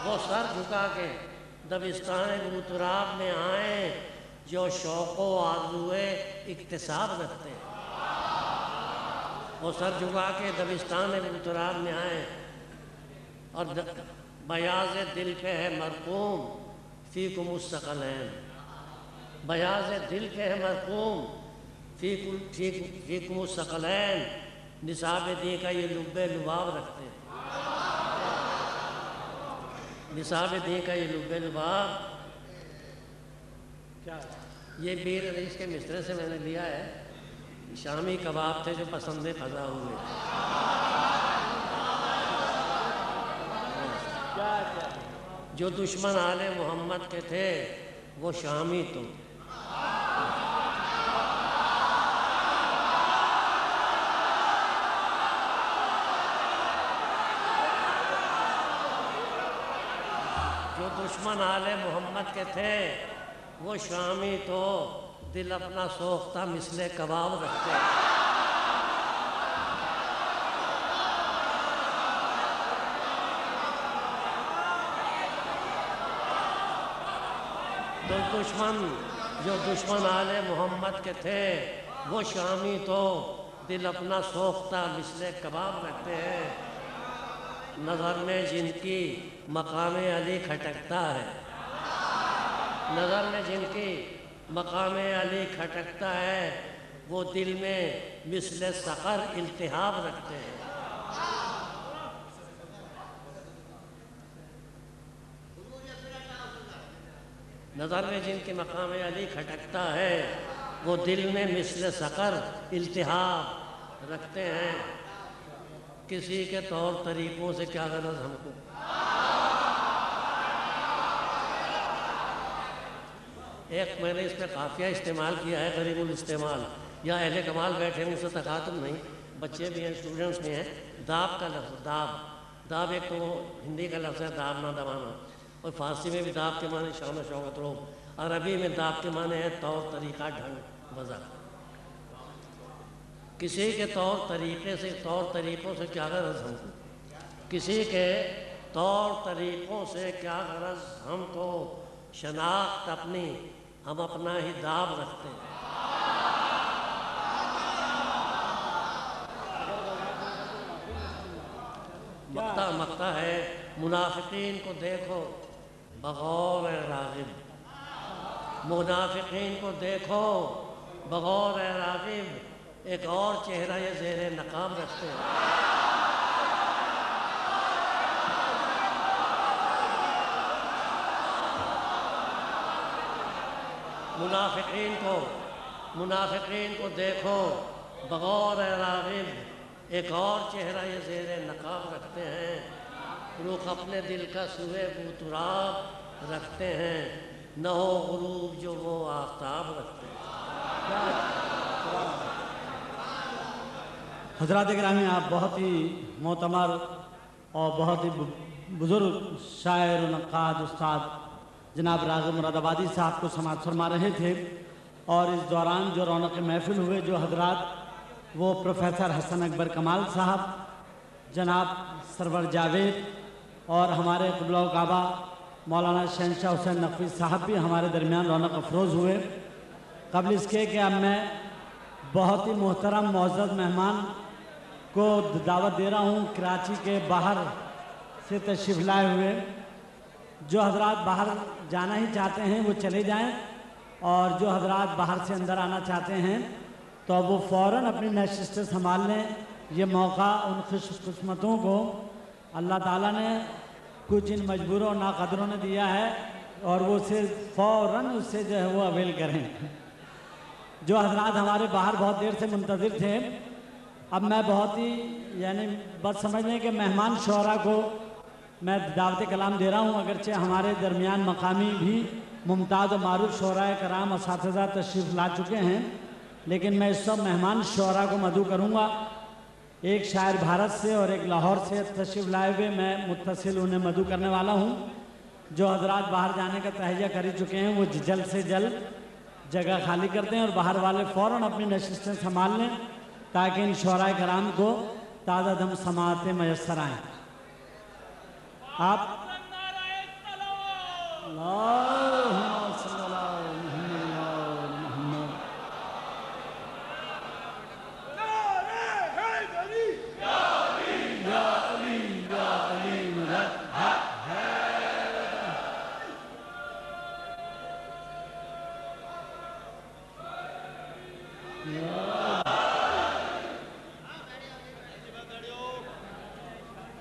Speaker 7: वो सर झुका के दबिस्तान बूतुराब में आए, जो शौक़ो आरज़ुए इक्तिसाब रखते हैं। वो सर झुका के दबिस्तान बूतुराब में आए और बयाज़ दिल पे है मरकूम फ़ीकुमुस्सक़लैन, बयाज़ दिल पे है मरकूम फ़ीकुमुस्सक़लैन, निसाब दी का ये लुब्बे लुबाब रखते हैं, निसाब दी का ये लुब्बे लुबाब। क्या ये बीर रईस के मिस्रे से मैंने लिया है, शामी कबाब थे जो पसंदे फजा हुए। जो दुश्मन आले मोहम्मद के थे वो शामी तो, जो दुश्मन आले मोहम्मद के थे वो शामी तो, दिल अपना सोख्ता मिसले कबाब रखते। जो दुश्मन आले मोहम्मद के थे वो शामी तो, दिल अपना सोख्ता मिसले कबाब रखते हैं। नज़र में जिनकी मकाम अली खटकता है, नज़र में जिनकी मकाम अली खटकता है, वो दिल में मिसले सक़र इल्तिहाब रखते हैं। नज़र में जिनके मकाम अली खटकता है, वो दिल में मिसले सक़र इल्तिहाब रखते हैं। किसी के तौर तरीक़ों से क्या गरज हमको, एक मैंने इस पर काफ़िया इस्तेमाल किया है, गरीबुल इस्तेमाल, या अहले कमाल बैठे मुझसे तकातुम नहीं, बच्चे भी हैं, स्टूडेंट्स भी हैं। दाब का लफ्ज़, दाब एक तो हिंदी का लफ्ज़ है दाब ना दबाना, और फारसी में भी दाब के माने शान शौकत रोब, अरबी में दाब के माने है तौर तरीक़ा ढंग वज़ा। किसी के तौर तरीक़ों से क्या गरज हमको, किसी के तौर तरीक़ों से क्या गरज हमको, शनाख्त अपनी हम अपना ही दाब रखते हैं। मकता है मुनाफिकीन को देखो बगौर राग़िब, मुनाफिकीन को देखो बगौर राग़िब, एक और चेहरा ये ज़ेरे नकाब रखते हैं। मुनाफिकीन को देखो बगौर राग़िब, एक और चेहरा ये ज़ेरे नकाब रखते हैं। रुख अपने दिल का सुए बूतुराब रखते हैं, न हो गुरूब जो वो आफ्ताब रखते हैं।
Speaker 2: हज़रात गिरामी, आप बहुत ही मोतबर और बहुत ही बुज़ुर्ग शायर नक्काद उस्ताद जनाब राग़िब मुरादाबादी साहब को समाअत फरमा रहे थे। और इस दौरान जो रौनक महफिल हुए जो हज़रात, वो प्रोफेसर हसन अकबर कमाल साहब, जनाब सरवर जावेद और हमारे क़िबला काबा मौलाना शहनशाह हुसैन नक़वी साहब भी हमारे दरमियान रौनक अफरोज़ हुए। क़ब्ल इसके कि अब मैं बहुत ही मोहतरम मुअज़्ज़ज़ मेहमान को दावत दे रहा हूँ कराची के बाहर से तशरीफ़ लाए हुए जो हजरात बाहर जाना ही चाहते हैं वो चले जाएं, और जो हजरात बाहर से अंदर आना चाहते हैं तो वो फ़ौरन अपनी नशिस्तें संभाल लें। ये मौका उन खुशकिस्मतों को अल्लाह ताला ने कुछ इन मजबूरों और नाकदरों ने दिया है, और वो सिर्फ फ़ौरन उससे जो है वो अवेल करें। जो हजरात हमारे बाहर बहुत देर से मुंतज़िर थे, अब मैं बहुत ही यानी बस समझ लें कि मेहमान शोरा को मैं दावत कलाम दे रहा हूँ, अगरचे हमारे दरमियान मकामी भी मुमताज़ और मारूफ शोरा कराम असातिज़ा तशरीफ़ ला चुके हैं, लेकिन मैं इस सब मेहमान शोरा को मदू करूँगा। एक शायर भारत से और एक लाहौर से तशरीफ़ लाए हुए मैं मुत्तसिल उन्हें मदू करने वाला हूँ। जो हजरात बाहर जाने का तहैया कर चुके हैं वो जल्द से जल्द जगह खाली कर दें और बाहर वाले फ़ौरन अपनी नशिस्तें संभाल लें, ताकि इन शोराए कराम को ताज़ा दम समाअतें मैसर आएँ। आप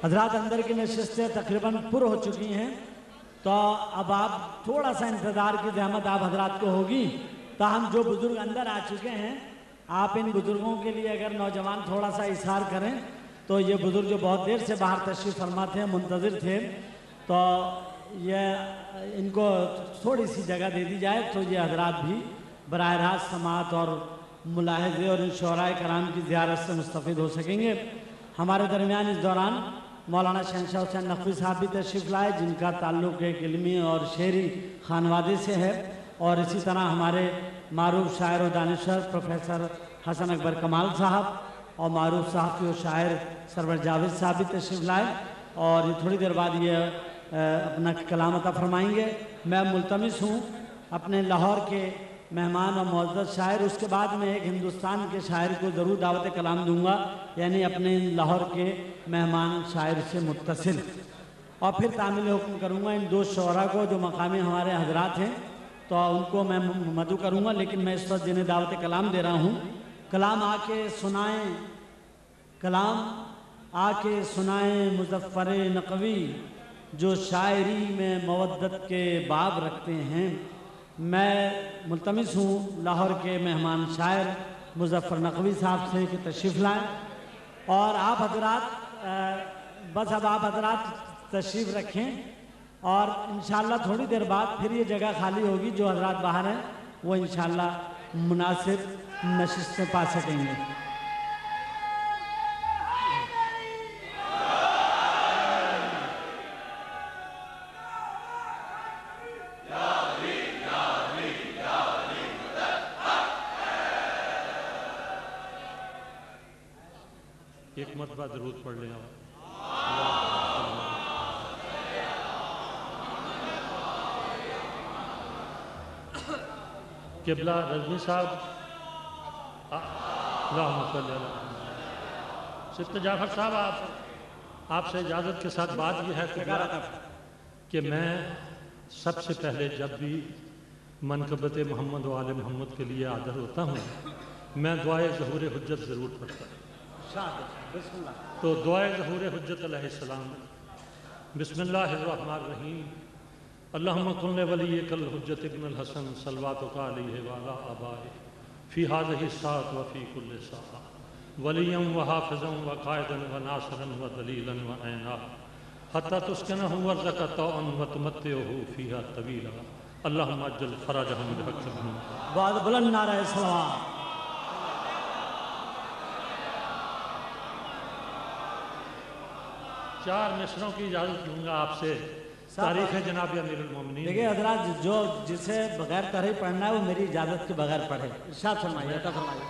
Speaker 2: हजरात अंदर की नशिस्तें तकरीबन पुर हो चुकी हैं, तो अब आप थोड़ा सा इंतज़ार की ज़हमत आप हजरात को होगी। ताहम जो बुज़ुर्ग अंदर आ चुके हैं, आप इन बुज़ुर्गों के लिए अगर नौजवान थोड़ा सा इशार करें तो ये बुज़ुर्ग जो बहुत देर से बाहर तशरीफ़ फरमा थे, मुंतज़िर थे, तो ये इनको थोड़ी सी जगह दे दी जाए तो ये हजरात भी बराह रास्त समाअत और मुलाहज़े और इन शोराए कराम की ज़ियारत से मुस्तफ़िद हो सकेंगे। हमारे दरमियान इस दौरान मौलाना शहनशाह हुसैन नकवी साहब भी तशरीफ़ लाए, जिनका ताल्लुक़ एक इल्मी और शेरी खानवादे से है, और इसी तरह हमारे मारूफ शायर और दानिशवर प्रोफेसर हसन अकबर कमाल साहब और मारूफ साहब और शायर सरवर जावेद साहब भी तशरीफ़ लाए, और ये थोड़ी देर बाद ये अपना कलाम अता फरमाएंगे। मैं मुल्तमिस हूँ अपने लाहौर के मेहमान और मुअज़्ज़ज़ शायर, उसके बाद में एक हिंदुस्तान के शायर को ज़रूर दावत कलाम दूंगा, यानी अपने लाहौर के मेहमान शायर से मुत्तसिल, और फिर तामील हुक्म करूँगा इन दो शोरा को जो मकामी हमारे हजरात हैं, तो उनको मैं मदू करूँगा। लेकिन मैं इस वक्त जिन्हें दावत कलाम दे रहा हूँ, कलाम आके सुनाएं, कलाम आके सुनाएं मुज़फ़्फ़र नक़वी जो शायरी में मवद्दत के बाब रखते हैं। मैं मुल्तमिस हूँ लाहौर के मेहमान शायर मुज़फ़्फ़र नक़वी साहब से कि तशरीफ़ लाएँ, और आप हजरात बस अब आप हजरात तशरीफ़ रखें, और इंशाअल्लाह थोड़ी देर बाद फिर ये जगह खाली होगी। जो हजरात बाहर हैं वो इंशाअल्लाह मुनासिब नशिस्तें पा सकेंगे।
Speaker 8: एक मरतबा दरूद पढ़ लें। क़िबला रज़वी साहब सिफ्त जाफ़र साहब, आपसे इजाज़त के साथ बात यह है कि मैं सबसे पहले जब भी मनक़बत मोहम्मद व आले मोहम्मद के लिए आदर होता हूँ, मैं दुआए ज़हूर हुज्जत ज़रूर पढ़ता हूँ। तो दुआए ज़हूर हुज्जत अलैहिस्सलाम, बिस्मिल्लाहिर्रहमानिर्रहीम, अल्लाहुम्मा कुल्ले वलिय्यकल हुज्जत इब्नुल हसन सल्लवातुका अलैहि व अला आबाए फ़ी हाज़िहि साअत व फ़ी कुल्लि साअ वलिय्यन व हाफ़िज़न व क़ाइदन व नासिरन व दलीलन व ऐना हत्ता तुस्किनहु अर्ज़क़ तौअन व तुमत्तिअहु फ़ीहा तवीला अल्लाहुम्मा अज्जिल फ़रजहम बिहक़्क़िहिम।
Speaker 2: बाद बुलंद नारे सलावत।
Speaker 8: चार मिसरों की इजाज़त दूंगा आपसे। तारीख़ जनाब अमीरुल मोमिनीन। देखिए
Speaker 2: हजरात, जो जिसे बगैर तरह पढ़ना है वो मेरी इजाज़त के बगैर पढ़े। इरशाद फरमाइए, अता फरमाइए।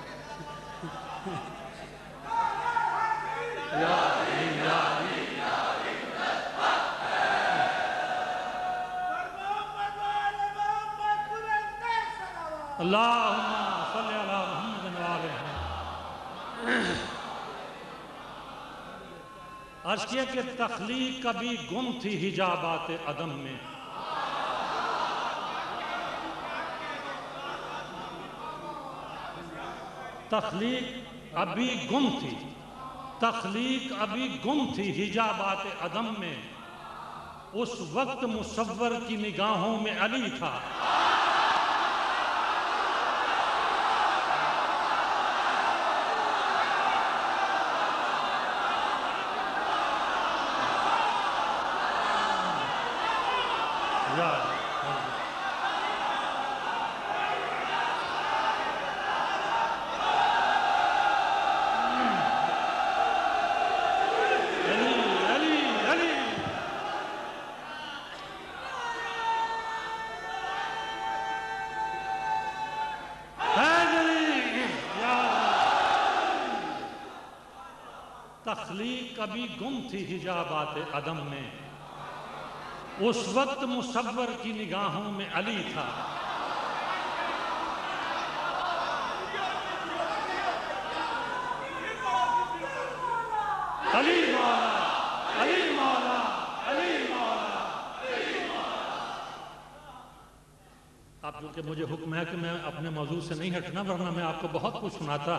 Speaker 8: अल्लाहुम्मा सल्लि अला मुहम्मद व आले मुहम्मद। अर्ज़ किया कि तख्लीक कभी गुम थी हिजाबात अदम में, तख्लीक अभी गुम थी, तख्लीक अभी गुम थी हिजाबात अदम में, उस वक्त मुसव्वर की निगाहों में अली था। तख्लीक कभी गुम थी हिजाबात अदम में, उस वक्त मुसव्वर की निगाहों में अली था। अली मौला, अली मौला, अली मौला। आप जो कि मुझे हुक्म है कि मैं अपने मौजू से नहीं हटना, वरना मैं आपको बहुत कुछ सुनाता।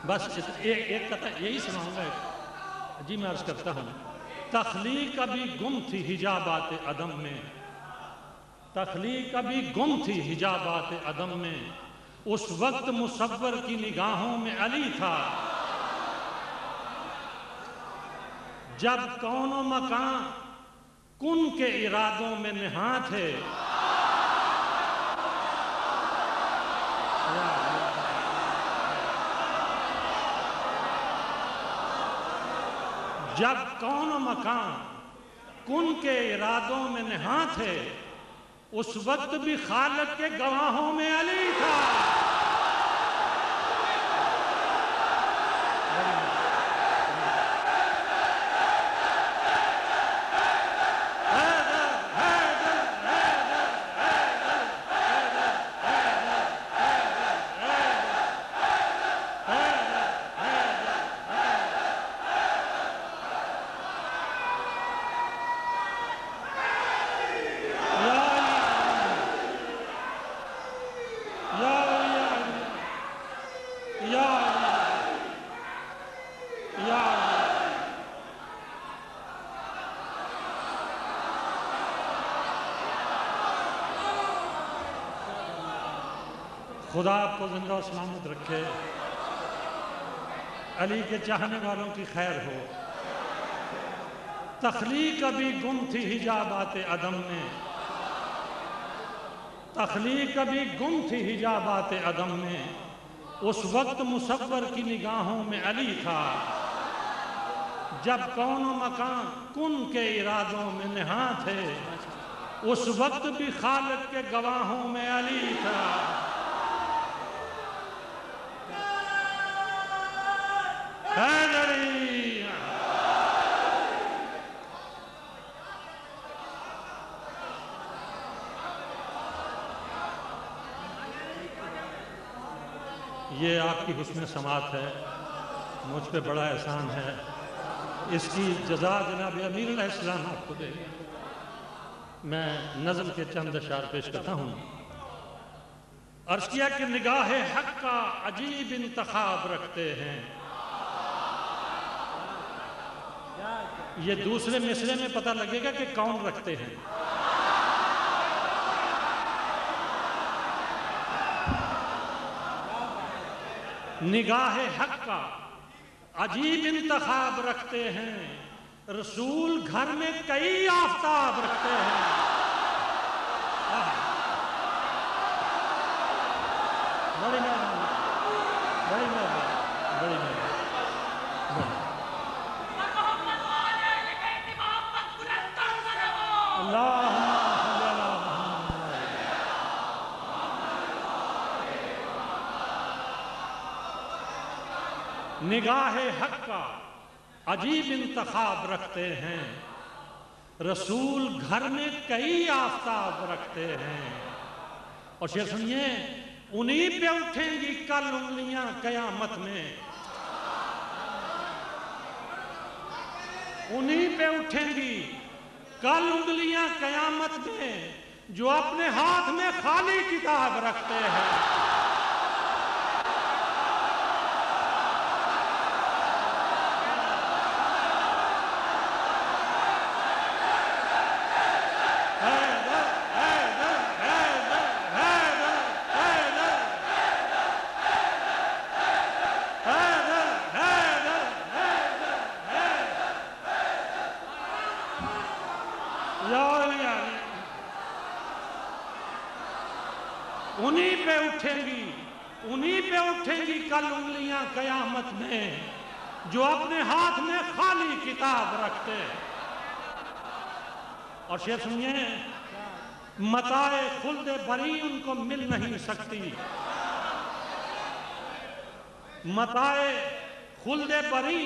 Speaker 8: बस एक कथा यही सुनाऊंगा। जी मैं अर्ज करता हूँ, तख्लीक कभी गुम थी हिजाबात अदम में, तख्लीक कभी गुम थी हिजाबात अदम में, उस वक्त मुसव्वर की निगाहों में अली था। जब कौनो मकान कुन के इरादों में निहा थे, जब कौन मकान कुन के इरादों में निहा थे, उस वक्त भी खालिक के गवाहों में अली था। खुदा आपको जिंदा और सलामत रखे, अली के चाहने वालों की खैर हो। तख्लीक कभी गुम थी हिजाबात अदम में, तख्लीक कभी गुम थी हिजाबात अदम में, उस वक्त मुसव्वर की निगाहों में अली था। जब कौनो मकान कुन के इरादों में निहा थे, उस वक्त भी खालिक के गवाहों में अली था। ये आपकी हुस्न समात है, मुझ पे बड़ा एहसान है। इसकी जज़ा जनाब अमीरुल इस्लाम आपको देंगे। मैं नज़्म के चंद अशार पेश करता हूँ। अर्ज़ किया कि निगाह हक का अजीब इंतखाब रखते हैं। ये दूसरे मिसरे में पता लगेगा कि कौन रखते हैं। निगाह हक का अजीब इंतखाब रखते हैं, रसूल घर में कई आफताब रखते हैं। बड़ी मेहरबानी, बड़ी मेहरबानी, बड़ी मेहरबानी। निगाह हक का अजीब इंतखाब रखते हैं, रसूल घर में कई आफताब रखते हैं। और शेर सुनिए, उन्हीं पे उठेंगी कल उंगलियां कयामत में, उन्हीं पे उठेंगी कल उंगलियां कयामत में जो अपने हाथ में खाली किताब रखते हैं। उन्हीं पे उठेंगी, उन्हीं पे उठेंगी कल उंगलियां कयामत में जो अपने हाथ में खाली किताब रखते हैं। और शेर सुनिए, मताए खुल्दे बरी उनको मिल नहीं सकती, मताए खुल्दे बरी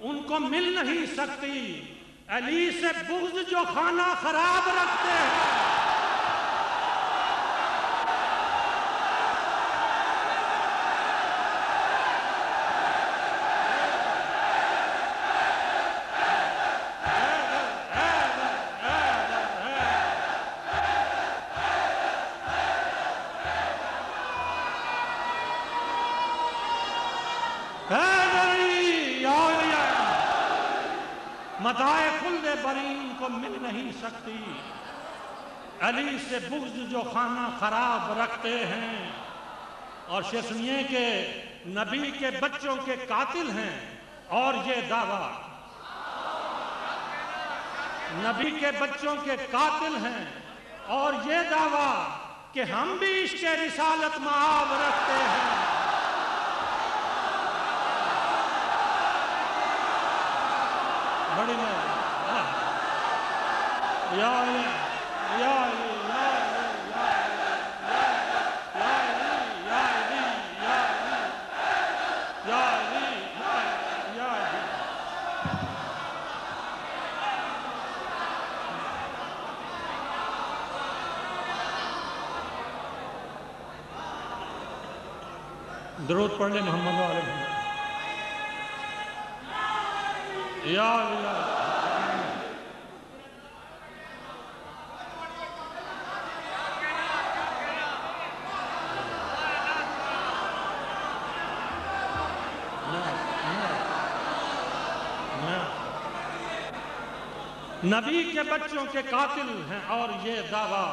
Speaker 8: उनको मिल नहीं सकती, अली से बुग़्ज़ जो खाना खराब रखते हैं। मताए खुल्दे बरी उनको मिल नहीं सकती, अली से बुग़्ज़ जो खाना खराब रखते हैं। और शेर सुनिए कि नबी के बच्चों के कातिल हैं और ये दावा, नबी के बच्चों के कातिल हैं और ये दावा कि हम भी इसके रिसालत मआब रखते हैं। बड़ी में या दरूद पढ़ ले मोहम्मद वाले या नबी के बच्चों के कातिल हैं और ये दावा,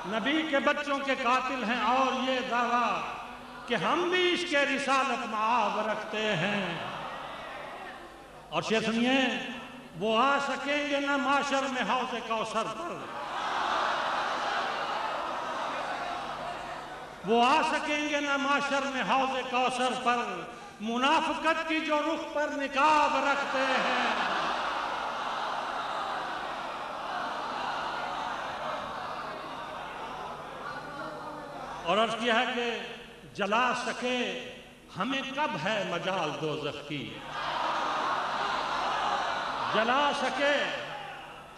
Speaker 8: नबी के बच्चों के कातिल हैं और ये दावा कि हम भी इसके रिसालत मआब रखते हैं। और शेर सुनिए, वो आ सकेंगे न माशर में हौज़े कौसर पर, वो आ सकेंगे न माशर में हौज़े कौसर पर, मुनाफिकत की जो रुख पर निकाब रखते हैं। और अर्ज़ किया है कि जला सके हमें कब है मजाल दोज़ख की, जला सके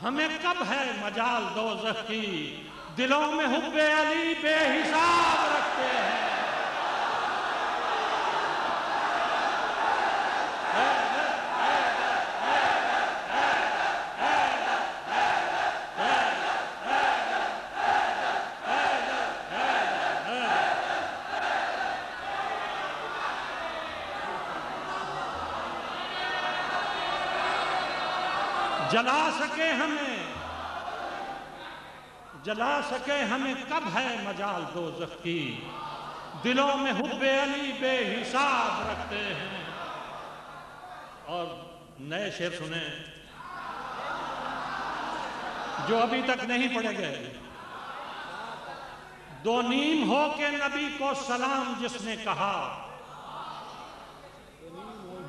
Speaker 8: हमें कब है मजाल दोज़ख की, दिलों में हुब्बे अली बेहिसाब रखते हैं। जला सके हमें, जला सके हमें कब है मजाल दोज़ख की, दिलों में हुब्बे अली बेहिसाब रखते हैं। और नए शेर सुने जो अभी तक नहीं पढ़े गए। दो नीम हो के नबी को सलाम जिसने कहा,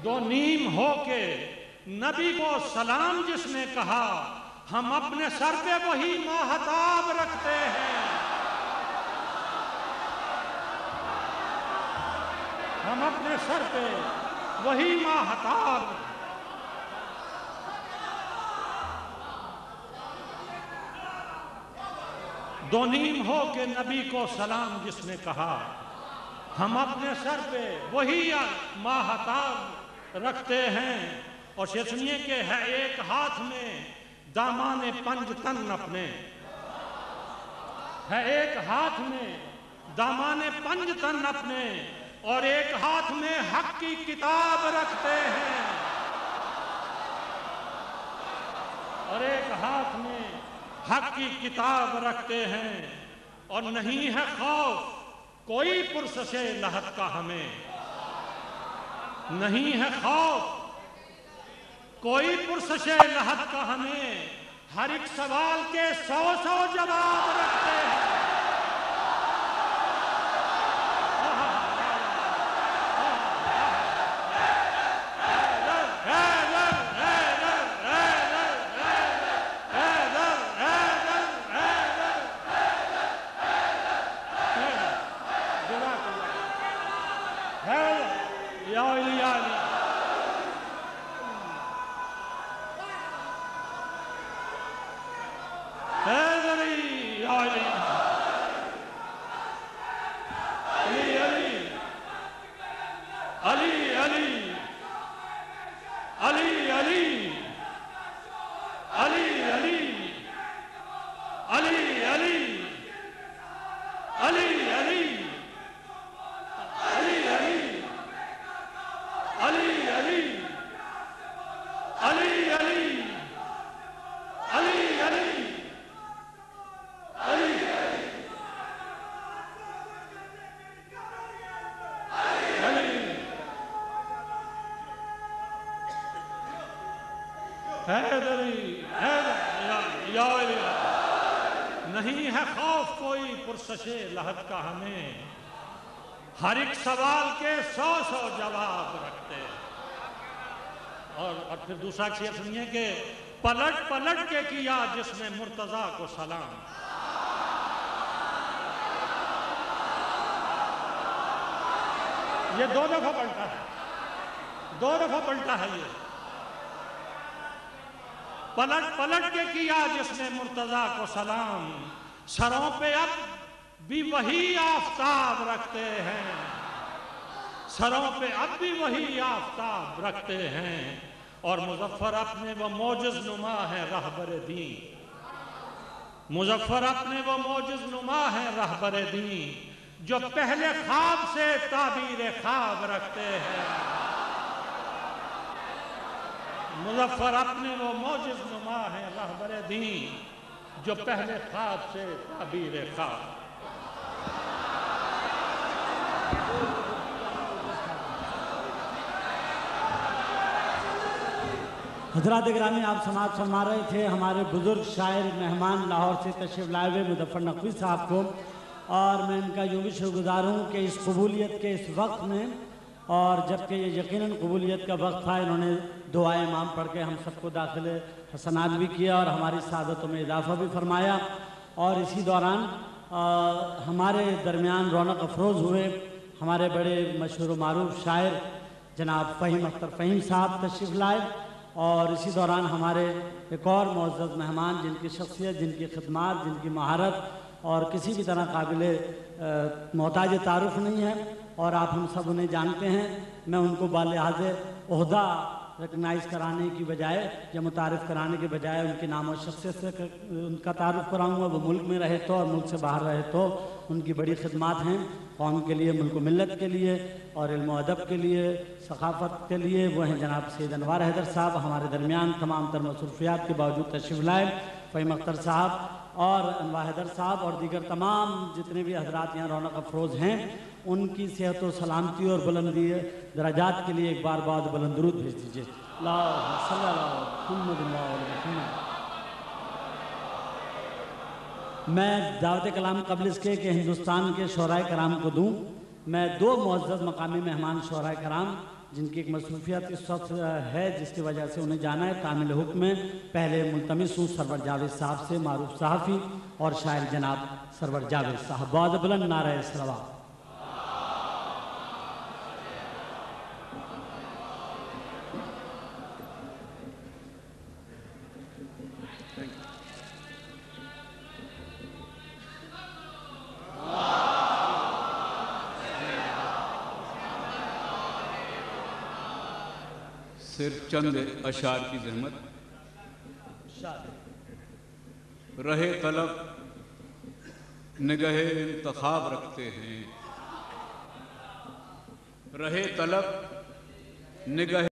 Speaker 8: दो नीम हो के नबी को सलाम जिसने कहा, हम अपने सर पे वही माहताब रखते हैं, हम अपने सर पे वही माहताब। दो नीम हो के नबी को सलाम जिसने कहा, हम अपने सर पे वही माहताब रखते हैं। और शेर सुनिए कि है एक हाथ में दामाने पंजतन अपने, है एक हाथ में दामाने पंजतन अपने, और एक हाथ में हक की किताब रखते हैं, और एक हाथ में हक की किताब रखते हैं। और नहीं है खौफ कोई पुरसशे लहत का हमें, नहीं है खौफ कोई पुरसशे लहत का हमें, हर एक सवाल के 100 जवाब रखते हैं। नहीं है खौफ कोई पुरसशे लहत का हमें, हर एक सवाल के 100 जवाब रखते हैं। और फिर दूसरा शेर सुनिए कि पलट पलट के किया जिसने मुर्तजा को सलाम, ये 2 दफा पलटा है, 2 दफा पलटा है ये। पलट पलट के किया जिसने मुर्तजा को सलाम, सरों पे अब भी वही आफताब रखते हैं, सरों पे अब भी वही आफताब रखते हैं। और मुजफ्फर अपने वो मोजिज़ नुमा है रहबरे दीन, मुजफ्फर अपने वो मोजिज़ नुमा है रहबरे दीन, जो पहले ख्वाब से ताबीर ख्वाब रखते हैं। मुजफ्फर अपने वो मोजिज़ नुमा है रहबरे दीन, जो पहले ख्वाब से ताबीर ख्वाब।
Speaker 2: हजरात गिरामी, आप समाज फरमा रहे थे हमारे बुजुर्ग शायर मेहमान लाहौर से तशरीफ लाए हुए मुज़फ़्फ़र नक़वी साहब को, और मैं इनका यूँ भी शुक्रगुज़ार हूँ कि इस कबूलियत के इस वक्त में, और जबकि ये यकीनन कबूलियत का वक्त था, इन्होंने दुआए इमाम पढ़ के हम सबको दाखिल हसनात भी किया और हमारी सादतों में इजाफ़ा भी फरमाया। और इसी दौरान हमारे दरमियान रौनक अफरोज़ हुए हमारे बड़े मशहूर व मारूफ शायर जनाब फ़हीम अख्तर फ़हीम साहब तशरीफ़ लाए। और इसी दौरान हमारे एक और मुअज़्ज़ज़ मेहमान जिनकी शख्सियत, जिनकी खिदमत, जिनकी महारत और किसी भी तरह काबिल मोहताज तारुफ़ नहीं है, और आप हम सब उन्हें जानते हैं। मैं उनको बालिहाज़ ओहदा रिकगनाइज़ कराने की बजाय या मुतारिफ़ कराने के बजाय उनके नाम और शख्सियत से उनका तारुफ़ कराऊँगा। वो मुल्क में रहे तो और मुल्क से बाहर रहे तो उनकी बड़ी खिदमत हैं कौम के लिए, मुल्क मिल्लत के लिए और इल्म व अदब के लिए, सकाफ़त के लिए। वो हैं जनाब सैयद अनवार हैदर साहब, हमारे दरमियान तमाम तर मसरूफियात के बावजूद तशरीफ़ लाए। फ़हीम अख्तर साहब और अनवार हैदर साहब और दीगर तमाम जितने भी हजरात यहाँ रौनक अफरोज़ हैं, उनकी सेहत व सलामती और बुलंदी दराजात के लिए एक बार बाद बुलंद दुरूद भेज दीजिए। मैं दावत कलाम कबल इसके कि हिंदुस्तान के शोराए कराम को दूँ, मैं 2 मुअज़्ज़ज़ मकामी मेहमान शोराए कराम जिनकी एक मसरूफियत इस वक्त है जिसकी वजह से उन्हें जाना है कामिल हुक्म में। पहले मुल्तमिस हूँ सरवर जावेद साहब से, मारूफ सहाफ़ी और शायर जनाब सरवर जावेद साहब। बहुत बुलंद नारा सलवा।
Speaker 9: सिर्फ चंद अशार की जहमत। रहे तलब निगहे इंतखाब रखते हैं, रहे तलब निगहे